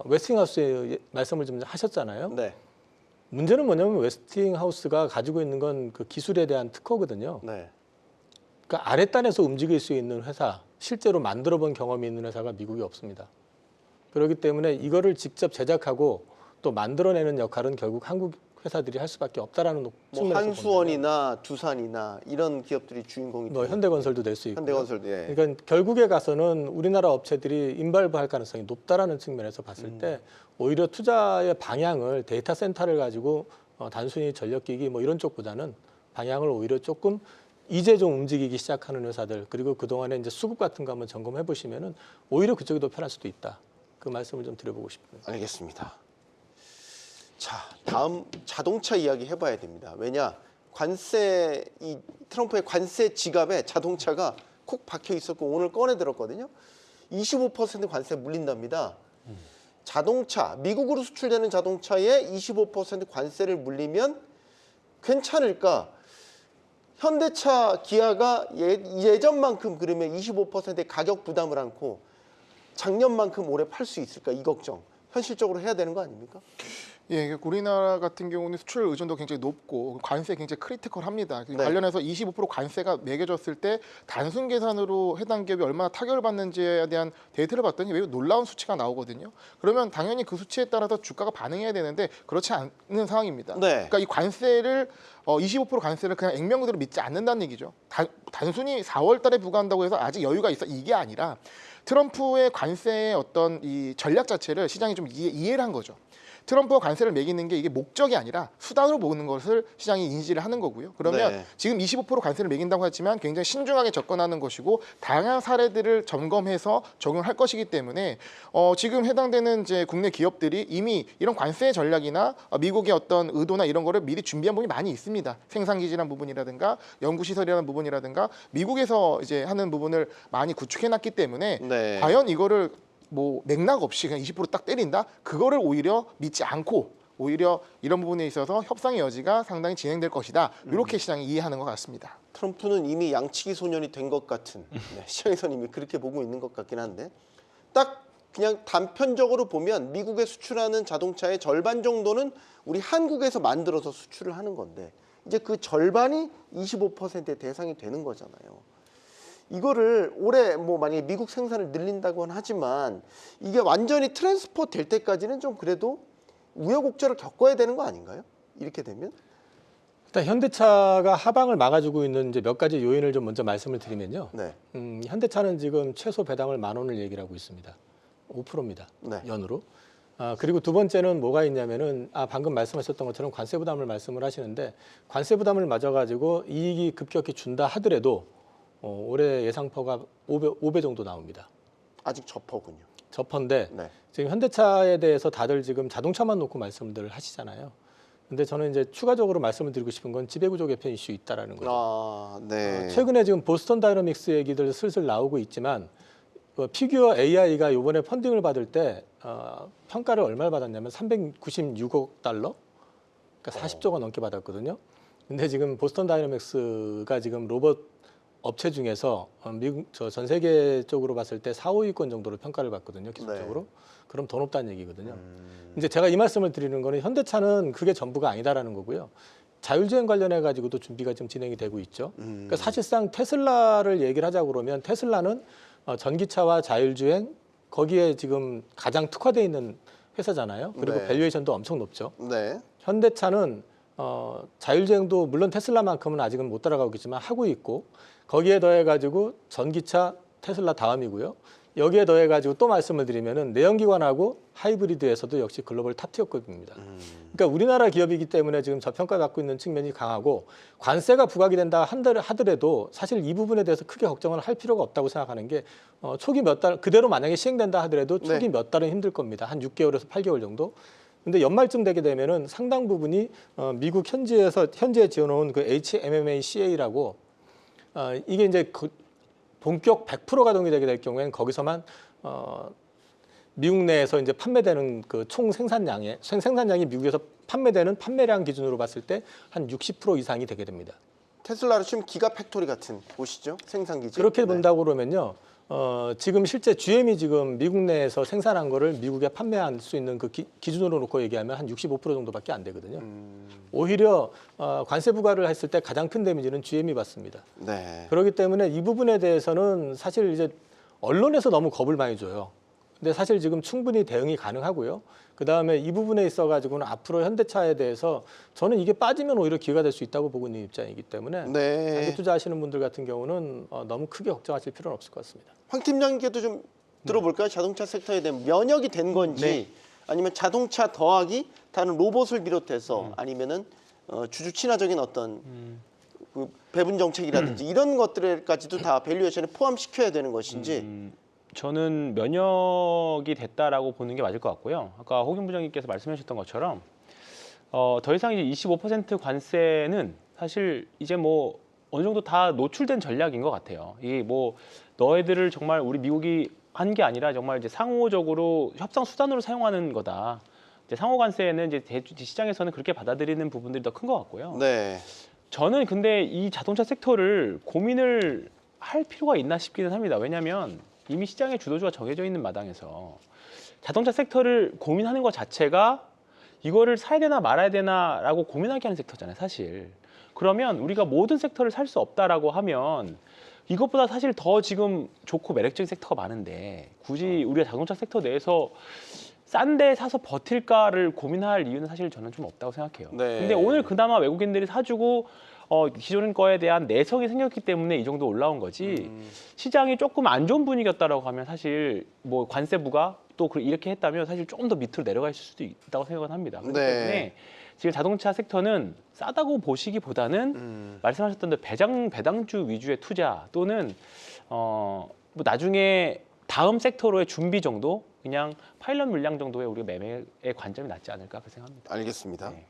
웨스팅하우스의 말씀을 좀 하셨잖아요. 네. 문제는 뭐냐면 웨스팅하우스가 가지고 있는 건 그 기술에 대한 특허거든요. 네. 그러니까 아랫단에서 움직일 수 있는 회사, 실제로 만들어 본 경험이 있는 회사가 미국에 없습니다. 그렇기 때문에 이거를 직접 제작하고 또 만들어내는 역할은 결국 한국 회사들이 할 수밖에 없다라는 뭐 측면에서 한수원이나 두산이나 이런 기업들이 주인공이 뭐 되죠. 현대건설도 낼 수 있고. 현대건설도 예. 그러니까 결국에 가서는 우리나라 업체들이 인발부할 가능성이 높다라는 측면에서 봤을 때 오히려 투자의 방향을 데이터 센터를 가지고 단순히 전력기기 뭐 이런 쪽보다는 방향을 오히려 조금 이제 좀 움직이기 시작하는 회사들 그리고 그동안에 이제 수급 같은 거 한번 점검해 보시면은 오히려 그쪽이 더 편할 수도 있다. 그 말씀을 좀 드려보고 싶습니다. 알겠습니다. 자, 다음 자동차 이야기 해봐야 됩니다. 왜냐 관세 이 트럼프의 관세 지갑에 자동차가 콕 박혀 있었고 오늘 꺼내 들었거든요. 25% 관세 물린답니다. 자동차 미국으로 수출되는 자동차에 25% 관세를 물리면 괜찮을까? 현대차, 기아가 예전만큼 그러면 25%의 가격 부담을 안고 작년만큼 오래 팔 수 있을까? 이 걱정. 현실적으로 해야 되는 거 아닙니까? 예, 우리나라 같은 경우는 수출 의존도 굉장히 높고 관세 굉장히 크리티컬합니다. 네. 관련해서 25% 관세가 매겨졌을 때 단순 계산으로 해당 기업이 얼마나 타격을 받는지에 대한 데이터를 봤더니 매우 놀라운 수치가 나오거든요. 그러면 당연히 그 수치에 따라서 주가가 반응해야 되는데 그렇지 않는 상황입니다. 네. 그러니까 이 관세를 25% 관세를 그냥 액면 그대로 믿지 않는다는 얘기죠. 단순히 4월 달에 부과한다고 해서 아직 여유가 있어 이게 아니라 트럼프의 관세의 어떤 이 전략 자체를 시장이 좀 이해를 한 거죠. 트럼프가 관세를 매기는 게 이게 목적이 아니라 수단으로 보는 것을 시장이 인지를 하는 거고요. 그러면 네. 지금 25% 관세를 매긴다고 하지만 굉장히 신중하게 접근하는 것이고 다양한 사례들을 점검해서 적용할 것이기 때문에 지금 해당되는 이제 국내 기업들이 이미 이런 관세 전략이나 미국의 어떤 의도나 이런 거를 미리 준비한 부분이 많이 있습니다. 생산 기지라는 부분이라든가 연구 시설이라는 부분이라든가 미국에서 이제 하는 부분을 많이 구축해 놨기 때문에 네. 과연 이거를 뭐 맥락 없이 그냥 20%딱 때린다. 그거를 오히려 믿지 않고 오히려 이런 부분에 있어서 협상의 여지가 상당히 진행될 것이다. 이렇게 시장이 이해하는 것 같습니다. 트럼프는 이미 양치기 소년이 된 것 같은 시장에서는 이미 그렇게 보고 있는 것 같긴 한데 딱 그냥 단편적으로 보면 미국에 수출하는 자동차의 절반 정도는 우리 한국에서 만들어서 수출을 하는 건데 이제 그 절반이 25%의 대상이 되는 거잖아요. 이거를 올해 뭐 만약에 미국 생산을 늘린다고는 하지만 이게 완전히 트랜스포트 될 때까지는 좀 그래도 우여곡절을 겪어야 되는 거 아닌가요? 이렇게 되면? 일단 현대차가 하방을 막아주고 있는 이제 몇 가지 요인을 좀 먼저 말씀을 드리면요. 네. 현대차는 지금 최소 배당을 10,000원을 얘기를 하고 있습니다. 5%입니다. 네. 연으로. 그리고 두 번째는 뭐가 있냐면은 방금 말씀하셨던 것처럼 관세 부담을 말씀을 하시는데 관세 부담을 맞아가지고 이익이 급격히 준다 하더라도 올해 예상퍼가 5배 정도 나옵니다. 아직 저퍼군요. 저퍼인데 네. 지금 현대차에 대해서 다들 지금 자동차만 놓고 말씀들 하시잖아요. 근데 저는 이제 추가적으로 말씀을 드리고 싶은 건 지배구조 개편 이슈 있다라는 거죠. 네. 최근에 지금 보스턴 다이너믹스 얘기들 슬슬 나오고 있지만 피규어 AI가 이번에 펀딩을 받을 때 평가를 얼마를 받았냐면 396억 달러, 그러니까 40조가 넘게 받았거든요. 근데 지금 보스턴 다이너믹스가 지금 로봇 업체 중에서 미국 전 세계적으로 봤을 때 4, 5위권 정도로 평가를 받거든요. 기술적으로. 네. 그럼 더 높다는 얘기거든요. 이제 제가 이 말씀을 드리는 거는 현대차는 그게 전부가 아니다라는 거고요. 자율주행 관련해 가지고도 준비가 좀 진행이 되고 있죠. 그러니까 사실상 테슬라를 얘기를 하자고 그러면 테슬라는 전기차와 자율주행 거기에 지금 가장 특화되어 있는 회사잖아요. 그리고 네. 밸류에이션도 엄청 높죠. 네. 현대차는 자율주행도 물론 테슬라만큼은 아직은 못 따라가고 있지만 하고 있고 거기에 더해 가지고 전기차 테슬라 다음이고요. 여기에 더해 가지고 또 말씀을 드리면은 내연기관하고 하이브리드에서도 역시 글로벌 탑티어급입니다. 그러니까 우리나라 기업이기 때문에 지금 저평가받고 있는 측면이 강하고 관세가 부과가 된다 하더라도 사실 이 부분에 대해서 크게 걱정을 할 필요가 없다고 생각하는 게 초기 몇 달 그대로 만약에 시행된다 하더라도 초기 네. 몇 달은 힘들 겁니다. 한 6개월에서 8개월 정도. 근데 연말쯤 되게 되면은 상당 부분이 미국 현지에 지어놓은 그 HMMACA라고 이게 이제 본격 100% 가동이 되게 될 경우에는 거기서만 미국 내에서 이제 판매되는 그 총 생산량이 미국에서 판매되는 판매량 기준으로 봤을 때 한 60% 이상이 되게 됩니다. 테슬라로 치면 기가 팩토리 같은 곳이죠. 생산 기지. 그렇게 네. 본다고 그러면요. 지금 실제 GM이 지금 미국 내에서 생산한 거를 미국에 판매할 수 있는 그 기준으로 놓고 얘기하면 한 65% 정도밖에 안 되거든요. 오히려 관세 부과를 했을 때 가장 큰 데미지는 GM이 받습니다. 네. 그렇기 때문에 이 부분에 대해서는 사실 이제 언론에서 너무 겁을 많이 줘요. 근데 사실 지금 충분히 대응이 가능하고요. 그다음에 이 부분에 있어 가지고는 앞으로 현대차에 대해서 저는 이게 빠지면 오히려 기회가 될 수 있다고 보고 있는 입장이기 때문에 네. 장기 투자하시는 분들 같은 경우는 너무 크게 걱정하실 필요는 없을 것 같습니다. 황 팀장님께도 좀 들어볼까요? 자동차 섹터에 대한 면역이 된 건지 네. 아니면 자동차 더하기 다른 로봇을 비롯해서 아니면은 주주 친화적인 어떤 그 배분 정책이라든지 이런 것들까지도 다 밸류에이션에 포함시켜야 되는 것인지. 저는 면역이 됐다라고 보는 게 맞을 것 같고요. 아까 홍준 부장님께서 말씀해 주셨던 것처럼 더 이상 이제 25% 관세는 사실 이제 뭐 어느 정도 다 노출된 전략인 것 같아요. 이게 뭐 너희들을 정말 우리 미국이 한 게 아니라 정말 이제 상호적으로 협상 수단으로 사용하는 거다. 이제 상호 관세는 이제 시장에서는 그렇게 받아들이는 부분들이 더 큰 것 같고요. 네. 저는 근데 이 자동차 섹터를 고민을 할 필요가 있나 싶기는 합니다. 왜냐하면 이미 시장의 주도주가 정해져 있는 마당에서 자동차 섹터를 고민하는 것 자체가 이거를 사야 되나 말아야 되나라고 고민하게 하는 섹터잖아요, 사실. 그러면 우리가 모든 섹터를 살 수 없다라고 하면 이것보다 사실 더 지금 좋고 매력적인 섹터가 많은데 굳이 우리가 자동차 섹터 내에서 싼 데 사서 버틸까를 고민할 이유는 사실 저는 좀 없다고 생각해요. 네. 근데 오늘 그나마 외국인들이 사주고 기존 거에 대한 내성이 생겼기 때문에 이 정도 올라온 거지 시장이 조금 안 좋은 분위기였다라고 하면 사실 뭐 관세 부과 또 이렇게 했다면 사실 조금 더 밑으로 내려갈 수도 있다고 생각은 합니다. 그렇기 네. 때문에 지금 자동차 섹터는 싸다고 보시기보다는 말씀하셨던 대로 배당주 위주의 투자 또는 뭐 나중에 다음 섹터로의 준비 정도 그냥 파일럿 물량 정도의 우리가 매매의 관점이 낫지 않을까 그렇게 생각합니다. 알겠습니다. 네.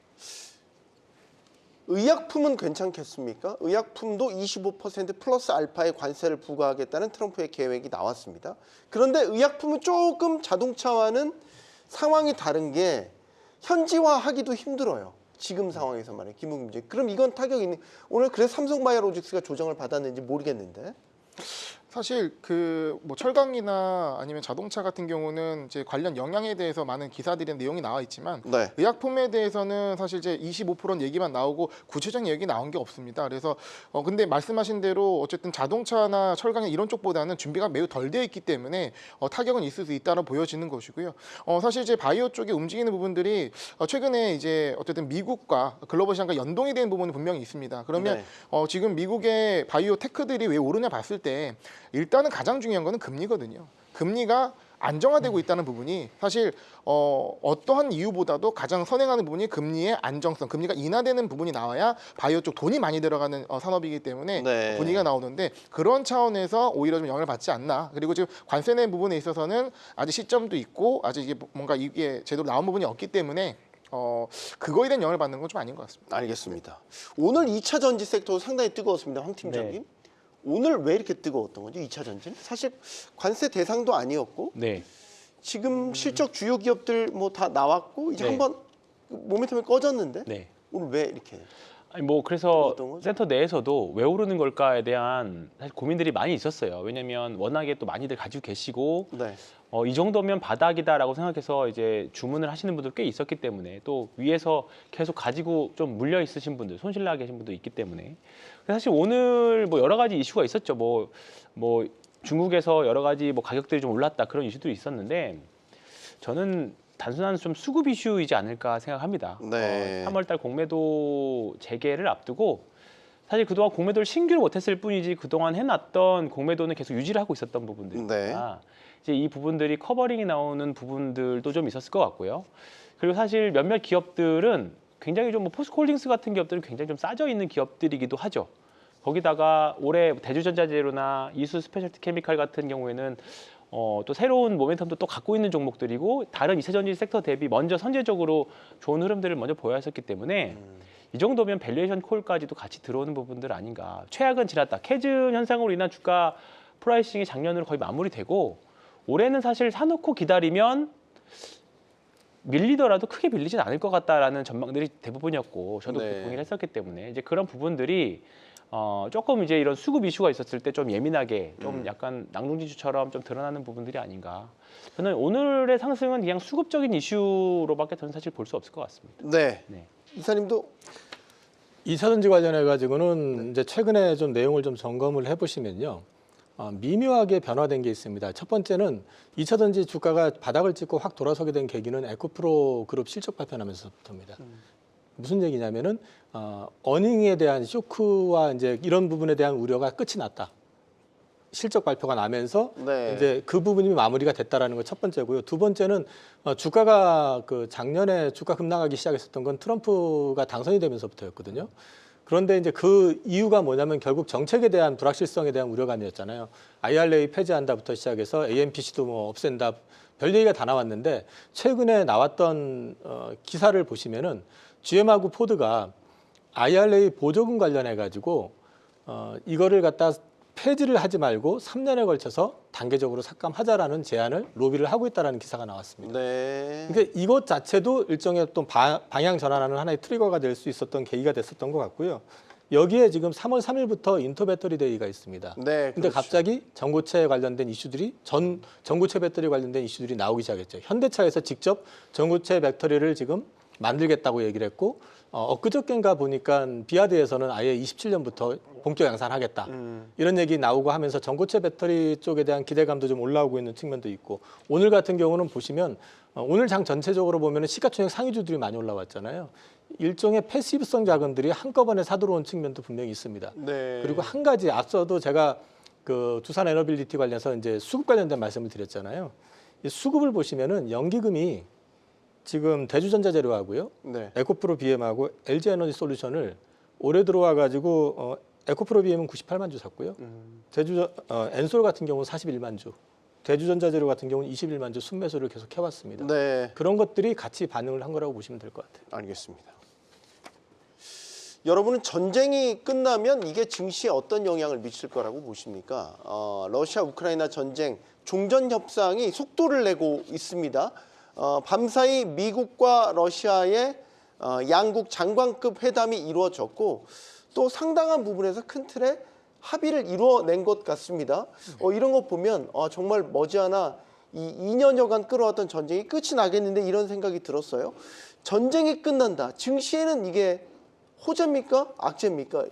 의약품은 괜찮겠습니까? 의약품도 25% 플러스 알파의 관세를 부과하겠다는 트럼프의 계획이 나왔습니다. 그런데 의약품은 조금 자동차와는 상황이 다른 게 현지화하기도 힘들어요. 지금 상황에서 말이에요. 김웅김. 그럼 이건 타격이 있는. 오늘 그래서 삼성바이오로직스가 조정을 받았는지 모르겠는데. 사실 그 뭐 철강이나 아니면 자동차 같은 경우는 이제 관련 영향에 대해서 많은 기사들의 내용이 나와 있지만 네. 의약품에 대해서는 사실 이제 25%는 얘기만 나오고 구체적인 얘기 나온 게 없습니다. 그래서 근데 말씀하신 대로 어쨌든 자동차나 철강 이런 쪽보다는 준비가 매우 덜 되어 있기 때문에 타격은 있을 수 있다고 보여지는 것이고요. 사실 이제 바이오 쪽에 움직이는 부분들이 최근에 이제 어쨌든 미국과 글로벌 시장과 연동이 된 부분은 분명히 있습니다. 그러면 네. 지금 미국의 바이오 테크들이 왜 오르냐 봤을 때 일단은 가장 중요한 거는 금리거든요. 금리가 안정화되고 있다는 부분이 사실 어떠한 이유보다도 가장 선행하는 부분이 금리의 안정성, 금리가 인하되는 부분이 나와야 바이오 쪽 돈이 많이 들어가는 산업이기 때문에 네. 분위기가 나오는데 그런 차원에서 오히려 좀 영향을 받지 않나. 그리고 지금 관세 내 부분에 있어서는 아직 시점도 있고 아직 이게 뭔가 이게 제대로 나온 부분이 없기 때문에 그거에 대한 영향을 받는 건 좀 아닌 것 같습니다. 알겠습니다. 오늘 2차 전지 섹터도 상당히 뜨거웠습니다. 황 팀장님. 네. 오늘 왜 이렇게 뜨거웠던 거죠? 2차 전지는? 사실 관세 대상도 아니었고 네. 지금 실적 주요 기업들 뭐 다 나왔고 이제 네. 한번 모멘텀이 꺼졌는데 네. 오늘 왜 이렇게? 아니 뭐 그래서 어떤 거죠? 센터 내에서도 왜 오르는 걸까에 대한 사실 고민들이 많이 있었어요. 왜냐하면 워낙에 또 많이들 가지고 계시고 네. 이 정도면 바닥이다라고 생각해서 이제 주문을 하시는 분들 꽤 있었기 때문에 또 위에서 계속 가지고 좀 물려 있으신 분들, 손실나 계신 분도 있기 때문에 사실 오늘 뭐 여러 가지 이슈가 있었죠. 뭐 중국에서 여러 가지 뭐 가격들이 좀 올랐다 그런 이슈들이 있었는데 저는 단순한 좀 수급 이슈이지 않을까 생각합니다. 네. 3월달 공매도 재개를 앞두고 사실 그동안 공매도를 신규로 못했을 뿐이지 그동안 해놨던 공매도는 계속 유지를 하고 있었던 부분들입니다. 이제 이 부분들이 커버링이 나오는 부분들도 좀 있었을 것 같고요. 그리고 사실 몇몇 기업들은 굉장히 좀 뭐 포스코홀딩스 같은 기업들은 굉장히 좀 싸져 있는 기업들이기도 하죠. 거기다가 올해 대주전자재료나 이수 스페셜티 케미칼 같은 경우에는 또 새로운 모멘텀도 또 갖고 있는 종목들이고 다른 이차전지 섹터 대비 먼저 선제적으로 좋은 흐름들을 먼저 보여왔었기 때문에 이 정도면 밸류에이션 콜까지도 같이 들어오는 부분들 아닌가. 최악은 지났다. 캐즘 현상으로 인한 주가 프라이싱이 작년으로 거의 마무리되고 올해는 사실 사놓고 기다리면 밀리더라도 크게 밀리진 않을 것 같다라는 전망들이 대부분이었고 저도 네. 동의를 했었기 때문에 이제 그런 부분들이 조금 이제 이런 수급 이슈가 있었을 때 좀 예민하게 좀 약간 낭중지주처럼 좀 드러나는 부분들이 아닌가. 저는 오늘의 상승은 그냥 수급적인 이슈로밖에 저는 사실 볼 수 없을 것 같습니다. 네. 네. 이사님도 2차 전지 관련해 가지고는 이제 최근에 좀 내용을 좀 점검을 해보시면요. 미묘하게 변화된 게 있습니다. 첫 번째는 2차 전지 주가가 바닥을 찍고 확 돌아서게 된 계기는 에코프로 그룹 실적 발표하면서부터입니다. 무슨 얘기냐면은 어닝에 대한 쇼크와 이제 이런 부분에 대한 우려가 끝이 났다. 실적 발표가 나면서 네. 이제 그 부분이 마무리가 됐다라는 거 첫 번째고요. 두 번째는 주가가 그 작년에 주가 급락하기 시작했었던 건 트럼프가 당선이 되면서부터였거든요. 그런데 이제 그 이유가 뭐냐면 결국 정책에 대한 불확실성에 대한 우려감이었잖아요. IRA 폐지한다부터 시작해서 AMPC도 뭐 없앤다 별 얘기가 다 나왔는데 최근에 나왔던 기사를 보시면은 GM하고 포드가 IRA 보조금 관련해 가지고 이거를 갖다 폐지를 하지 말고 3년에 걸쳐서 단계적으로 삭감하자라는 제안을 로비를 하고 있다는 기사가 나왔습니다. 네. 그러니까 이것 자체도 일종의 어떤 방향 전환하는 하나의 트리거가 될 수 있었던 계기가 됐었던 것 같고요. 여기에 지금 3월 3일부터 인터배터리 데이가 있습니다. 네. 근데 그렇죠. 갑자기 전고체 관련된 이슈들이 전고체 배터리 관련된 이슈들이 나오기 시작했죠. 현대차에서 직접 전고체 배터리를 지금 만들겠다고 얘기를 했고 엊그저께인가 보니까 비아드에서는 아예 27년부터 본격 양산하겠다. 이런 얘기 나오고 하면서 전고체 배터리 쪽에 대한 기대감도 좀 올라오고 있는 측면도 있고 오늘 같은 경우는 보시면 오늘 장 전체적으로 보면 시가총액 상위주들이 많이 올라왔잖아요. 일종의 패시브성 자금들이 한꺼번에 사들어온 측면도 분명히 있습니다. 네. 그리고 한 가지 앞서도 제가 그 두산 에너빌리티 관련해서 이제 수급 관련된 말씀을 드렸잖아요. 이 수급을 보시면은 연기금이 지금 대주전자재료하고요, 네. 에코프로 BM하고 LG 에너지 솔루션을 올해 들어와 가지고 에코프로 BM은 98만 주 샀고요. 엔솔 같은 경우는 41만 주, 대주전자재료 같은 경우는 21만 주 순매수를 계속 해왔습니다. 네. 그런 것들이 같이 반응을 한 거라고 보시면 될 것 같아요. 알겠습니다. 여러분은 전쟁이 끝나면 이게 증시에 어떤 영향을 미칠 거라고 보십니까? 러시아 우크라이나 전쟁 종전 협상이 속도를 내고 있습니다. 밤사이 미국과 러시아의 양국 장관급 회담이 이루어졌고 또 상당한 부분에서 큰 틀의 합의를 이루어낸 것 같습니다. 이런 거 보면 정말 머지않아 이 2년여간 끌어왔던 전쟁이 끝이 나겠는데 이런 생각이 들었어요. 전쟁이 끝난다. 증시에는 이게 호재입니까? 악재입니까?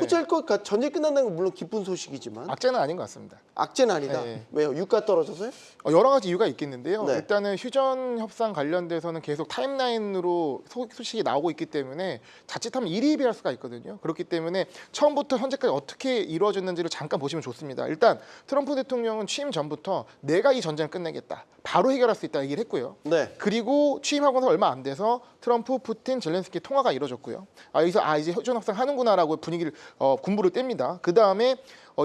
호재일 것 같아. 전쟁이 끝난다는 건 물론 기쁜 소식이지만 악재는 아닌 것 같습니다. 악재는 아니다. 네. 왜요? 유가 떨어져서요? 여러 가지 이유가 있겠는데요. 네. 일단은 휴전 협상 관련돼서는 계속 타임라인으로 소식이 나오고 있기 때문에 자칫하면 일희일비할 수가 있거든요. 그렇기 때문에 처음부터 현재까지 어떻게 이루어졌는지를 잠깐 보시면 좋습니다. 일단 트럼프 대통령은 취임 전부터 내가 이 전쟁을 끝내겠다. 바로 해결할 수 있다 얘기를 했고요. 네. 그리고 취임하고서 얼마 안 돼서 트럼프, 푸틴, 젤렌스키 통화가 이루어졌고요. 여기서 이제 휴전 협상 하는구나라고 분위기를 군부를 뗍니다. 그 다음에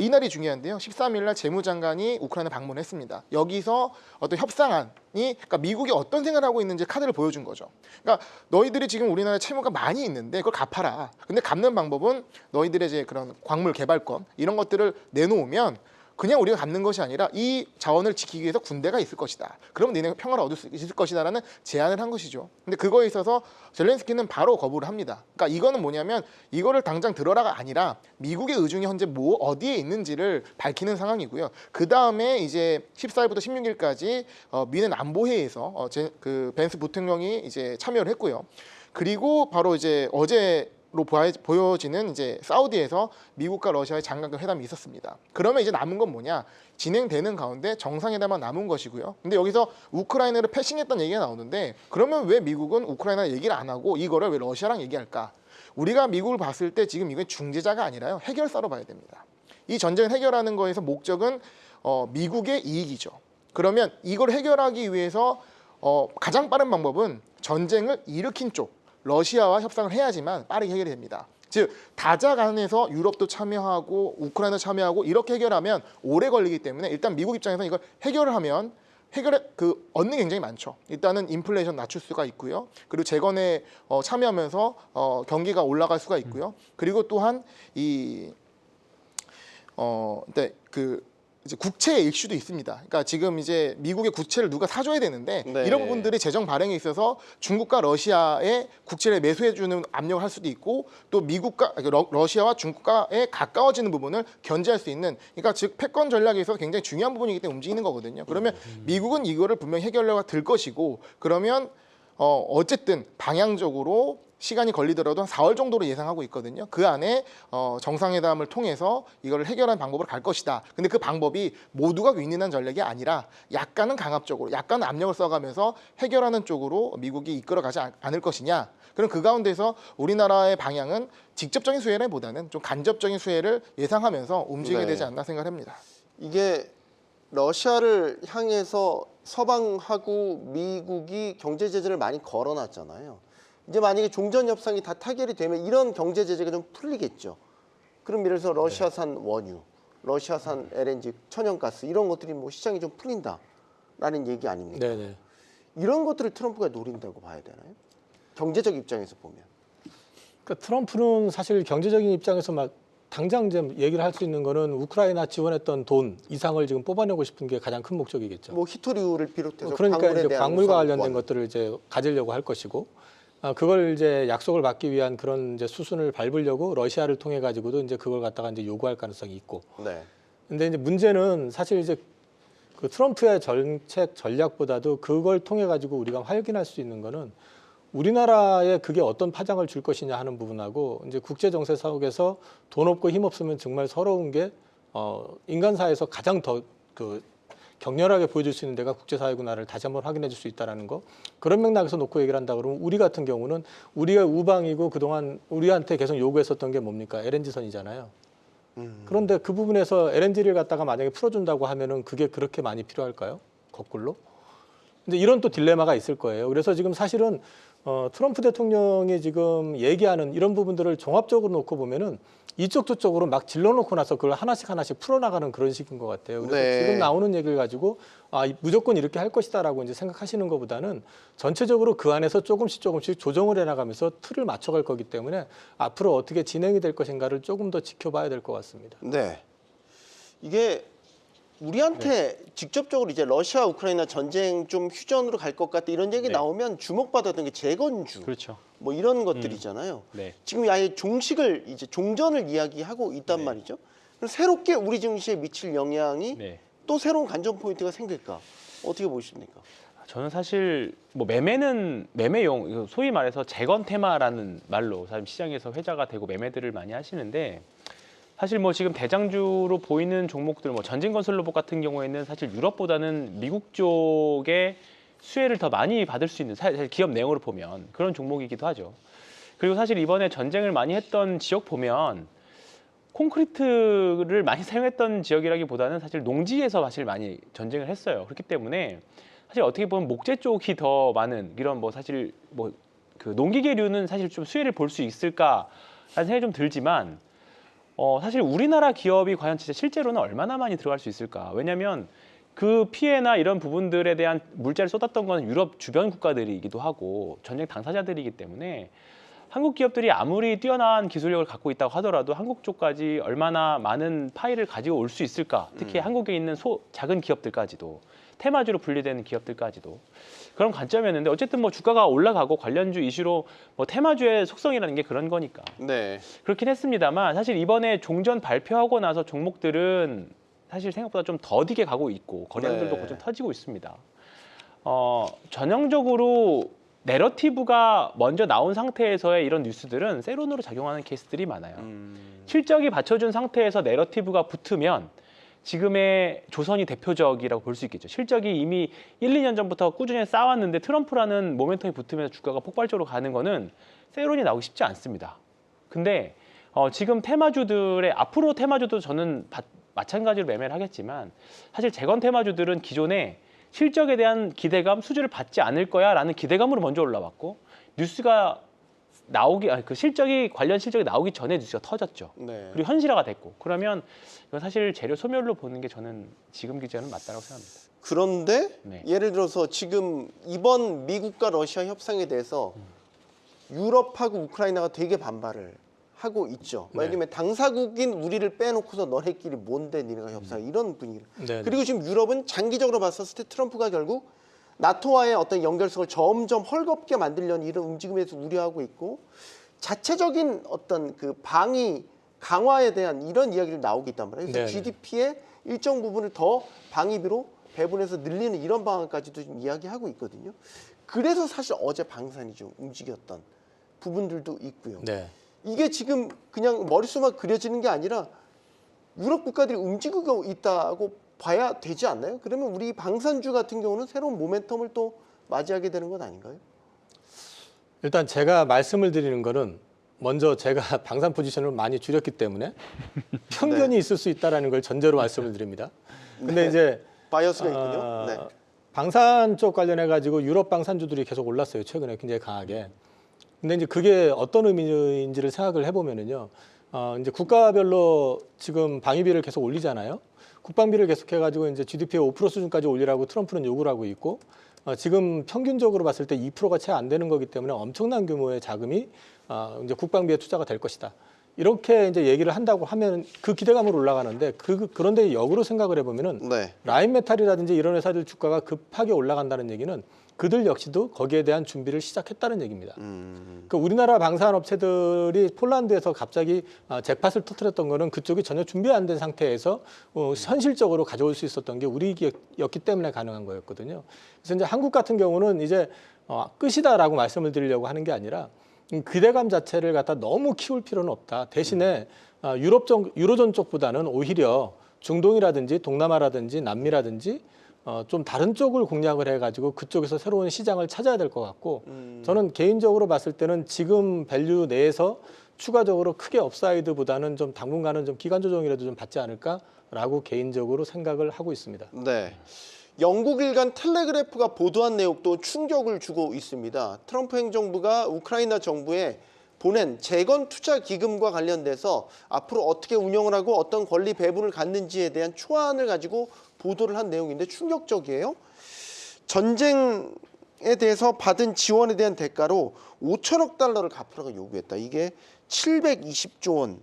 이날이 중요한데요. 13일 날 재무장관이 우크라이나 방문했습니다. 여기서 어떤 협상안이 그러니까 미국이 어떤 생각을 하고 있는지 카드를 보여준 거죠. 그러니까 너희들이 지금 우리나라에 채무가 많이 있는데 그걸 갚아라. 근데 갚는 방법은 너희들의 이제 그런 광물 개발권 이런 것들을 내놓으면 그냥 우리가 갚는 것이 아니라 이 자원을 지키기 위해서 군대가 있을 것이다. 그러면 너네가 평화를 얻을 수 있을 것이다라는 제안을 한 것이죠. 근데 그거에 있어서 젤렌스키는 바로 거부를 합니다. 그러니까 이거는 뭐냐면 이거를 당장 들어라가 아니라 미국의 의중이 현재 어디에 있는지를 밝히는 상황이고요. 그 다음에 이제 14일부터 16일까지 미는 안보회의에서 그 벤스 부통령이 이제 참여를 했고요. 그리고 바로 이제 어제 로 보여지는 이제 사우디에서 미국과 러시아의 장관급 회담이 있었습니다. 그러면 이제 남은 건 뭐냐? 진행되는 가운데 정상회담만 남은 것이고요. 근데 여기서 우크라이나를 패싱했다는 얘기가 나오는데 그러면 왜 미국은 우크라이나 얘기를 안 하고 이거를 왜 러시아랑 얘기할까? 우리가 미국을 봤을 때 지금 이건 중재자가 아니라요. 해결사로 봐야 됩니다. 이 전쟁을 해결하는 거에서 목적은 미국의 이익이죠. 그러면 이걸 해결하기 위해서 가장 빠른 방법은 전쟁을 일으킨 쪽 러시아와 협상을 해야지만 빠르게 해결이 됩니다. 즉 다자간에서 유럽도 참여하고 우크라이나 참여하고 이렇게 해결하면 오래 걸리기 때문에 일단 미국 입장에서 이걸 해결을 하면 얻는 게 굉장히 많죠. 일단은 인플레이션 낮출 수가 있고요. 그리고 재건에 참여하면서 경기가 올라갈 수가 있고요. 그리고 또한 이제 국채 이슈도 있습니다. 그러니까 지금 이제 미국의 국채를 누가 사줘야 되는데 네. 이런 부분들이 재정 발행에 있어서 중국과 러시아의 국채를 매수해주는 압력을 할 수도 있고 또 러시아와 중국과에 가까워지는 부분을 견제할 수 있는 그러니까 즉 패권 전략에서 굉장히 중요한 부분이기 때문에 움직이는 거거든요. 그러면 미국은 이거를 분명히 해결료가 들 것이고 그러면 어쨌든 방향적으로 시간이 걸리더라도 한 4월 정도로 예상하고 있거든요. 그 안에 정상회담을 통해서 이걸 해결하는 방법으로 갈 것이다. 근데 그 방법이 모두가 윈윈한 전략이 아니라 약간은 강압적으로, 약간은 압력을 써가면서 해결하는 쪽으로 미국이 이끌어가지 않을 것이냐. 그럼 그 가운데서 우리나라의 방향은 직접적인 수혜보다는 좀 간접적인 수혜를 예상하면서 움직이게 네. 되지 않나 생각합니다. 이게 러시아를 향해서 서방하고 미국이 경제 제재를 많이 걸어놨잖아요. 이제 만약에 종전 협상이 다 타결이 되면 이런 경제 제재가 좀 풀리겠죠. 그럼 예를 들어서 러시아산 원유, 러시아산 LNG, 천연가스 이런 것들이 뭐 시장이 좀 풀린다라는 얘기 아닙니까? 네네. 이런 것들을 트럼프가 노린다고 봐야 되나요? 경제적 입장에서 보면. 그러니까 트럼프는 사실 경제적인 입장에서 막 당장 이제 얘기를 할 수 있는 거는 우크라이나 지원했던 돈 이상을 지금 뽑아내고 싶은 게 가장 큰 목적이겠죠. 뭐 히토류를 비롯해서 그러니까 광물에 이제 대한 광물과 우선 관련된 원. 것들을 이제 가지려고 할 것이고, 그걸 이제 약속을 받기 위한 그런 이제 수순을 밟으려고 러시아를 통해 가지고도 이제 그걸 갖다가 이제 요구할 가능성이 있고. 네. 근데 이제 문제는 사실 이제 그 트럼프의 정책 전략보다도 그걸 통해 가지고 우리가 확인할 수 있는 거는 우리나라에 그게 어떤 파장을 줄 것이냐 하는 부분하고 이제 국제 정세 속에서 돈 없고 힘 없으면 정말 서러운 게 인간사에서 가장 더 그 격렬하게 보여줄 수 있는 데가 국제사회구나를 다시 한번 확인해 줄 수 있다는 거. 그런 맥락에서 놓고 얘기를 한다 그러면 우리 같은 경우는 우리가 우방이고 그동안 우리한테 계속 요구했었던 게 뭡니까? LNG선이잖아요. 그런데 그 부분에서 LNG를 갖다가 만약에 풀어준다고 하면은 그게 그렇게 많이 필요할까요? 거꾸로? 근데 이런 또 딜레마가 있을 거예요. 그래서 지금 사실은 트럼프 대통령이 지금 얘기하는 이런 부분들을 종합적으로 놓고 보면은 이쪽 저쪽으로 막 질러놓고 나서 그걸 하나씩 풀어나가는 그런 식인 것 같아요. 그래서 네. 지금 나오는 얘기를 가지고 무조건 이렇게 할 것이다라고 이제 생각하시는 것보다는 전체적으로 그 안에서 조금씩 조정을 해나가면서 틀을 맞춰갈 거기 때문에 앞으로 어떻게 진행이 될 것인가를 조금 더 지켜봐야 될 것 같습니다. 네. 이게 우리한테 직접적으로 이제 러시아 우크라이나 전쟁 좀 휴전으로 갈 것 같다 이런 얘기 네. 나오면 주목받았던 게 재건주 그렇죠. 뭐 이런 것들이잖아요. 네. 지금 아예 이제 종전을 이야기하고 있단 네. 말이죠. 그럼 새롭게 우리 증시에 미칠 영향이 네. 또 새로운 관전 포인트가 생길까? 어떻게 보십니까? 저는 사실 뭐 매매용 소위 말해서 재건 테마라는 말로 사실 시장에서 회자가 되고 매매들을 많이 하시는데 사실 뭐 지금 대장주로 보이는 종목들 뭐 전진건설로봇 같은 경우에는 사실 유럽보다는 미국 쪽에 수혜를 더 많이 받을 수 있는 사실 기업 내용으로 보면 그런 종목이기도 하죠. 그리고 사실 이번에 전쟁을 많이 했던 지역 보면 콘크리트를 많이 사용했던 지역이라기보다는 사실 농지에서 사실 많이 전쟁을 했어요. 그렇기 때문에 사실 어떻게 보면 목재 쪽이 더 많은 이런 뭐 사실 뭐 그 농기계류는 사실 좀 수혜를 볼 수 있을까라는 생각이 좀 들지만 사실 우리나라 기업이 과연 진짜 실제로는 얼마나 많이 들어갈 수 있을까? 왜냐하면 그 피해나 이런 부분들에 대한 물자를 쏟았던 건 유럽 주변 국가들이기도 하고 전쟁 당사자들이기 때문에 한국 기업들이 아무리 뛰어난 기술력을 갖고 있다고 하더라도 한국 쪽까지 얼마나 많은 파일을 가지고 올 수 있을까? 특히 한국에 있는 작은 기업들까지도 테마주로 분류되는 기업들까지도 그런 관점이었는데 어쨌든 뭐 주가가 올라가고 관련주 이슈로 뭐 테마주의 속성이라는 게 그런 거니까 네. 그렇긴 했습니다만 사실 이번에 종전 발표하고 나서 종목들은 사실 생각보다 좀 더디게 가고 있고 거래량들도 네. 좀 터지고 있습니다. 전형적으로 내러티브가 먼저 나온 상태에서의 이런 뉴스들은 세론으로 작용하는 케이스들이 많아요. 실적이 받쳐준 상태에서 내러티브가 붙으면 지금의 조선이 대표적이라고 볼 수 있겠죠. 실적이 이미 1, 2년 전부터 꾸준히 쌓았는데 트럼프라는 모멘텀이 붙으면서 주가가 폭발적으로 가는 거는 세론이 나오기 쉽지 않습니다. 근데 지금 테마주들의 앞으로 테마주도 저는 마찬가지로 매매를 하겠지만 사실 재건 테마주들은 기존에 실적에 대한 기대감, 수주를 받지 않을 거야라는 기대감으로 먼저 올라왔고 뉴스가 관련 실적이 나오기 전에 뉴스가 터졌죠. 네. 그리고 현실화가 됐고 그러면 이건 사실 재료 소멸로 보는 게 저는 지금 기준은 맞다고 생각합니다. 그런데 네. 예를 들어서 지금 이번 미국과 러시아 협상에 대해서 유럽하고 우크라이나가 되게 반발을 하고 있죠. 네. 왜냐하면 당사국인 우리를 빼놓고서 너네끼리 뭔데 니네가 협상해 이런 분위기. 네. 그리고 지금 유럽은 장기적으로 봤었을 때 트럼프가 결국 나토와의 어떤 연결성을 점점 헐겁게 만들려는 이런 움직임에서 우려하고 있고 자체적인 어떤 그 방위 강화에 대한 이런 이야기를 나오고 있단 말이에요. 그래서 네네. GDP의 일정 부분을 더 방위비로 배분해서 늘리는 이런 방안까지도 지금 이야기하고 있거든요. 그래서 사실 어제 방산이 좀 움직였던 부분들도 있고요. 네. 이게 지금 그냥 머릿속만 그려지는 게 아니라 유럽 국가들이 움직이고 있다고 봐야 되지 않나요? 그러면 우리 방산주 같은 경우는 새로운 모멘텀을 또 맞이하게 되는 건 아닌가요? 일단 제가 말씀을 드리는 거는 먼저 제가 방산 포지션을 많이 줄였기 때문에 편견이 있을 수 있다는 걸 전제로 말씀을 드립니다. 근데 이제 바이어스가 있군요. 네. 방산 쪽 관련해 가지고 유럽 방산주들이 계속 올랐어요. 최근에 굉장히 강하게. 근데 이제 그게 어떤 의미인지를 생각을 해보면은요. 이제 국가별로 지금 방위비를 계속 올리잖아요. 국방비를 계속해 가지고 이제 GDP의 5% 수준까지 올리라고 트럼프는 요구를 하고 있고 지금 평균적으로 봤을 때 2%가 채 안 되는 거기 때문에 엄청난 규모의 자금이 이제 국방비에 투자가 될 것이다. 이렇게 이제 얘기를 한다고 하면 그 기대감으로 올라가는데 그런데 역으로 생각을 해보면은 네. 라인메탈이라든지 이런 회사들 주가가 급하게 올라간다는 얘기는 그들 역시도 거기에 대한 준비를 시작했다는 얘기입니다. 그러니까 우리나라 방산 업체들이 폴란드에서 갑자기 잭팟을 터뜨렸던 거는 그쪽이 전혀 준비 안 된 상태에서 현실적으로 가져올 수 있었던 게 우리 기업이었기 때문에 가능한 거였거든요. 그래서 이제 한국 같은 경우는 이제 끝이다라고 말씀을 드리려고 하는 게 아니라 기대감 자체를 갖다 너무 키울 필요는 없다. 대신에 유로존 쪽보다는 오히려 중동이라든지 동남아라든지 남미라든지 좀 다른 쪽을 공략을 해가지고 그쪽에서 새로운 시장을 찾아야 될 것 같고 저는 개인적으로 봤을 때는 지금 밸류 내에서 추가적으로 크게 업사이드보다는 좀 당분간은 좀 기간 조정이라도 좀 받지 않을까라고 개인적으로 생각을 하고 있습니다. 네. 영국 일간 텔레그래프가 보도한 내용도 충격을 주고 있습니다. 트럼프 행정부가 우크라이나 정부에 보낸 재건 투자 기금과 관련돼서 앞으로 어떻게 운영을 하고 어떤 권리 배분을 갖는지에 대한 초안을 가지고 보도를 한 내용인데 충격적이에요. 전쟁에 대해서 받은 지원에 대한 대가로 5천억 달러를 갚으라고 요구했다. 이게 720조 원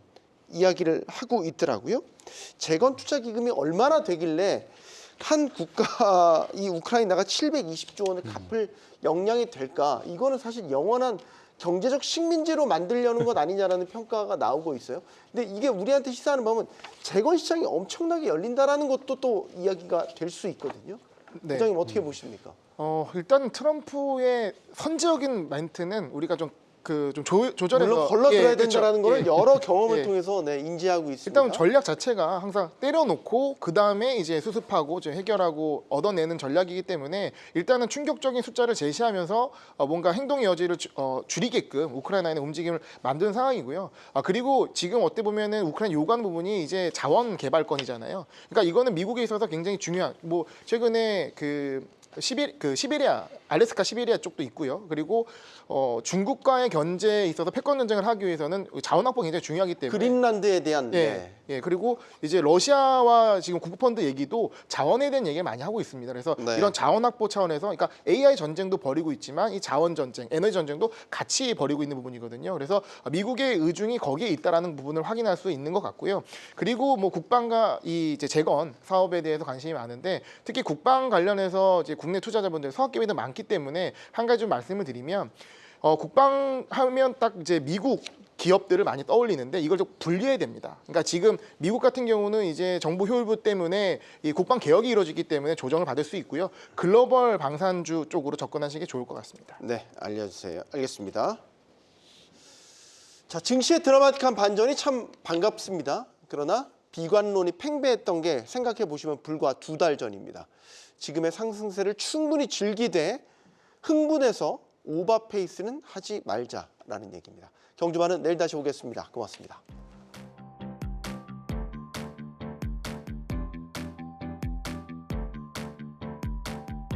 이야기를 하고 있더라고요. 재건 투자 기금이 얼마나 되길래 한 국가 이 우크라이나가 720조 원을 갚을 역량이 될까? 이거는 사실 영원한 경제적 식민지로 만들려는 것 아니냐라는 평가가 나오고 있어요. 근데 이게 우리한테 시사하는 바는 재건 시장이 엄청나게 열린다라는 것도 또 이야기가 될 수 있거든요. 네. 부장님 어떻게 보십니까? 일단 트럼프의 선제적인 멘트는 우리가 좀 조절해서 물론 걸러들어야 그렇죠. 된다는 거는 여러 경험을 예. 통해서 인지하고 있습니다. 일단 전략 자체가 항상 때려놓고 그 다음에 이제 수습하고 이제 해결하고 얻어내는 전략이기 때문에 일단은 충격적인 숫자를 제시하면서 뭔가 행동의 여지를 줄이게끔 우크라이나의 움직임을 만드는 상황이고요. 그리고 지금 어떻게 보면은 우크라이나 요구하는 부분이 이제 자원 개발권이잖아요. 그러니까 이거는 미국에 있어서 굉장히 중요한 뭐 최근에 시베리아, 알래스카 시베리아 쪽도 있고요. 그리고 중국과의 견제에 있어서 패권 전쟁을 하기 위해서는 자원 확보가 굉장히 중요하기 때문에 그린란드에 대한 그리고 이제 러시아와 지금 국부펀드 얘기도 자원에 대한 얘기를 많이 하고 있습니다. 그래서 네. 이런 자원 확보 차원에서 그러니까 AI 전쟁도 벌이고 있지만 이 자원 전쟁, 에너지 전쟁도 같이 벌이고 있는 부분이거든요. 그래서 미국의 의중이 거기에 있다라는 부분을 확인할 수 있는 것 같고요. 그리고 뭐 국방과 이 이제 재건 사업에 대해서 관심이 많은데 특히 국방 관련해서 이제 국내 투자자분들 사업 계획도 많기 때문에 한 가지 좀 말씀을 드리면 국방 하면 딱 이제 미국 기업들을 많이 떠올리는데 이걸 좀 분리해야 됩니다. 그러니까 지금 미국 같은 경우는 이제 정부 효율부 때문에 이 국방 개혁이 이루어지기 때문에 조정을 받을 수 있고요. 글로벌 방산주 쪽으로 접근하시는 게 좋을 것 같습니다. 네, 알려주세요. 알겠습니다. 자, 증시의 드라마틱한 반전이 참 반갑습니다. 그러나 비관론이 팽배했던 게 생각해 보시면 불과 2달 전입니다. 지금의 상승세를 충분히 즐기되 흥분해서 오버페이스는 하지 말자라는 얘기입니다. 경주반은 내일 다시 오겠습니다. 고맙습니다.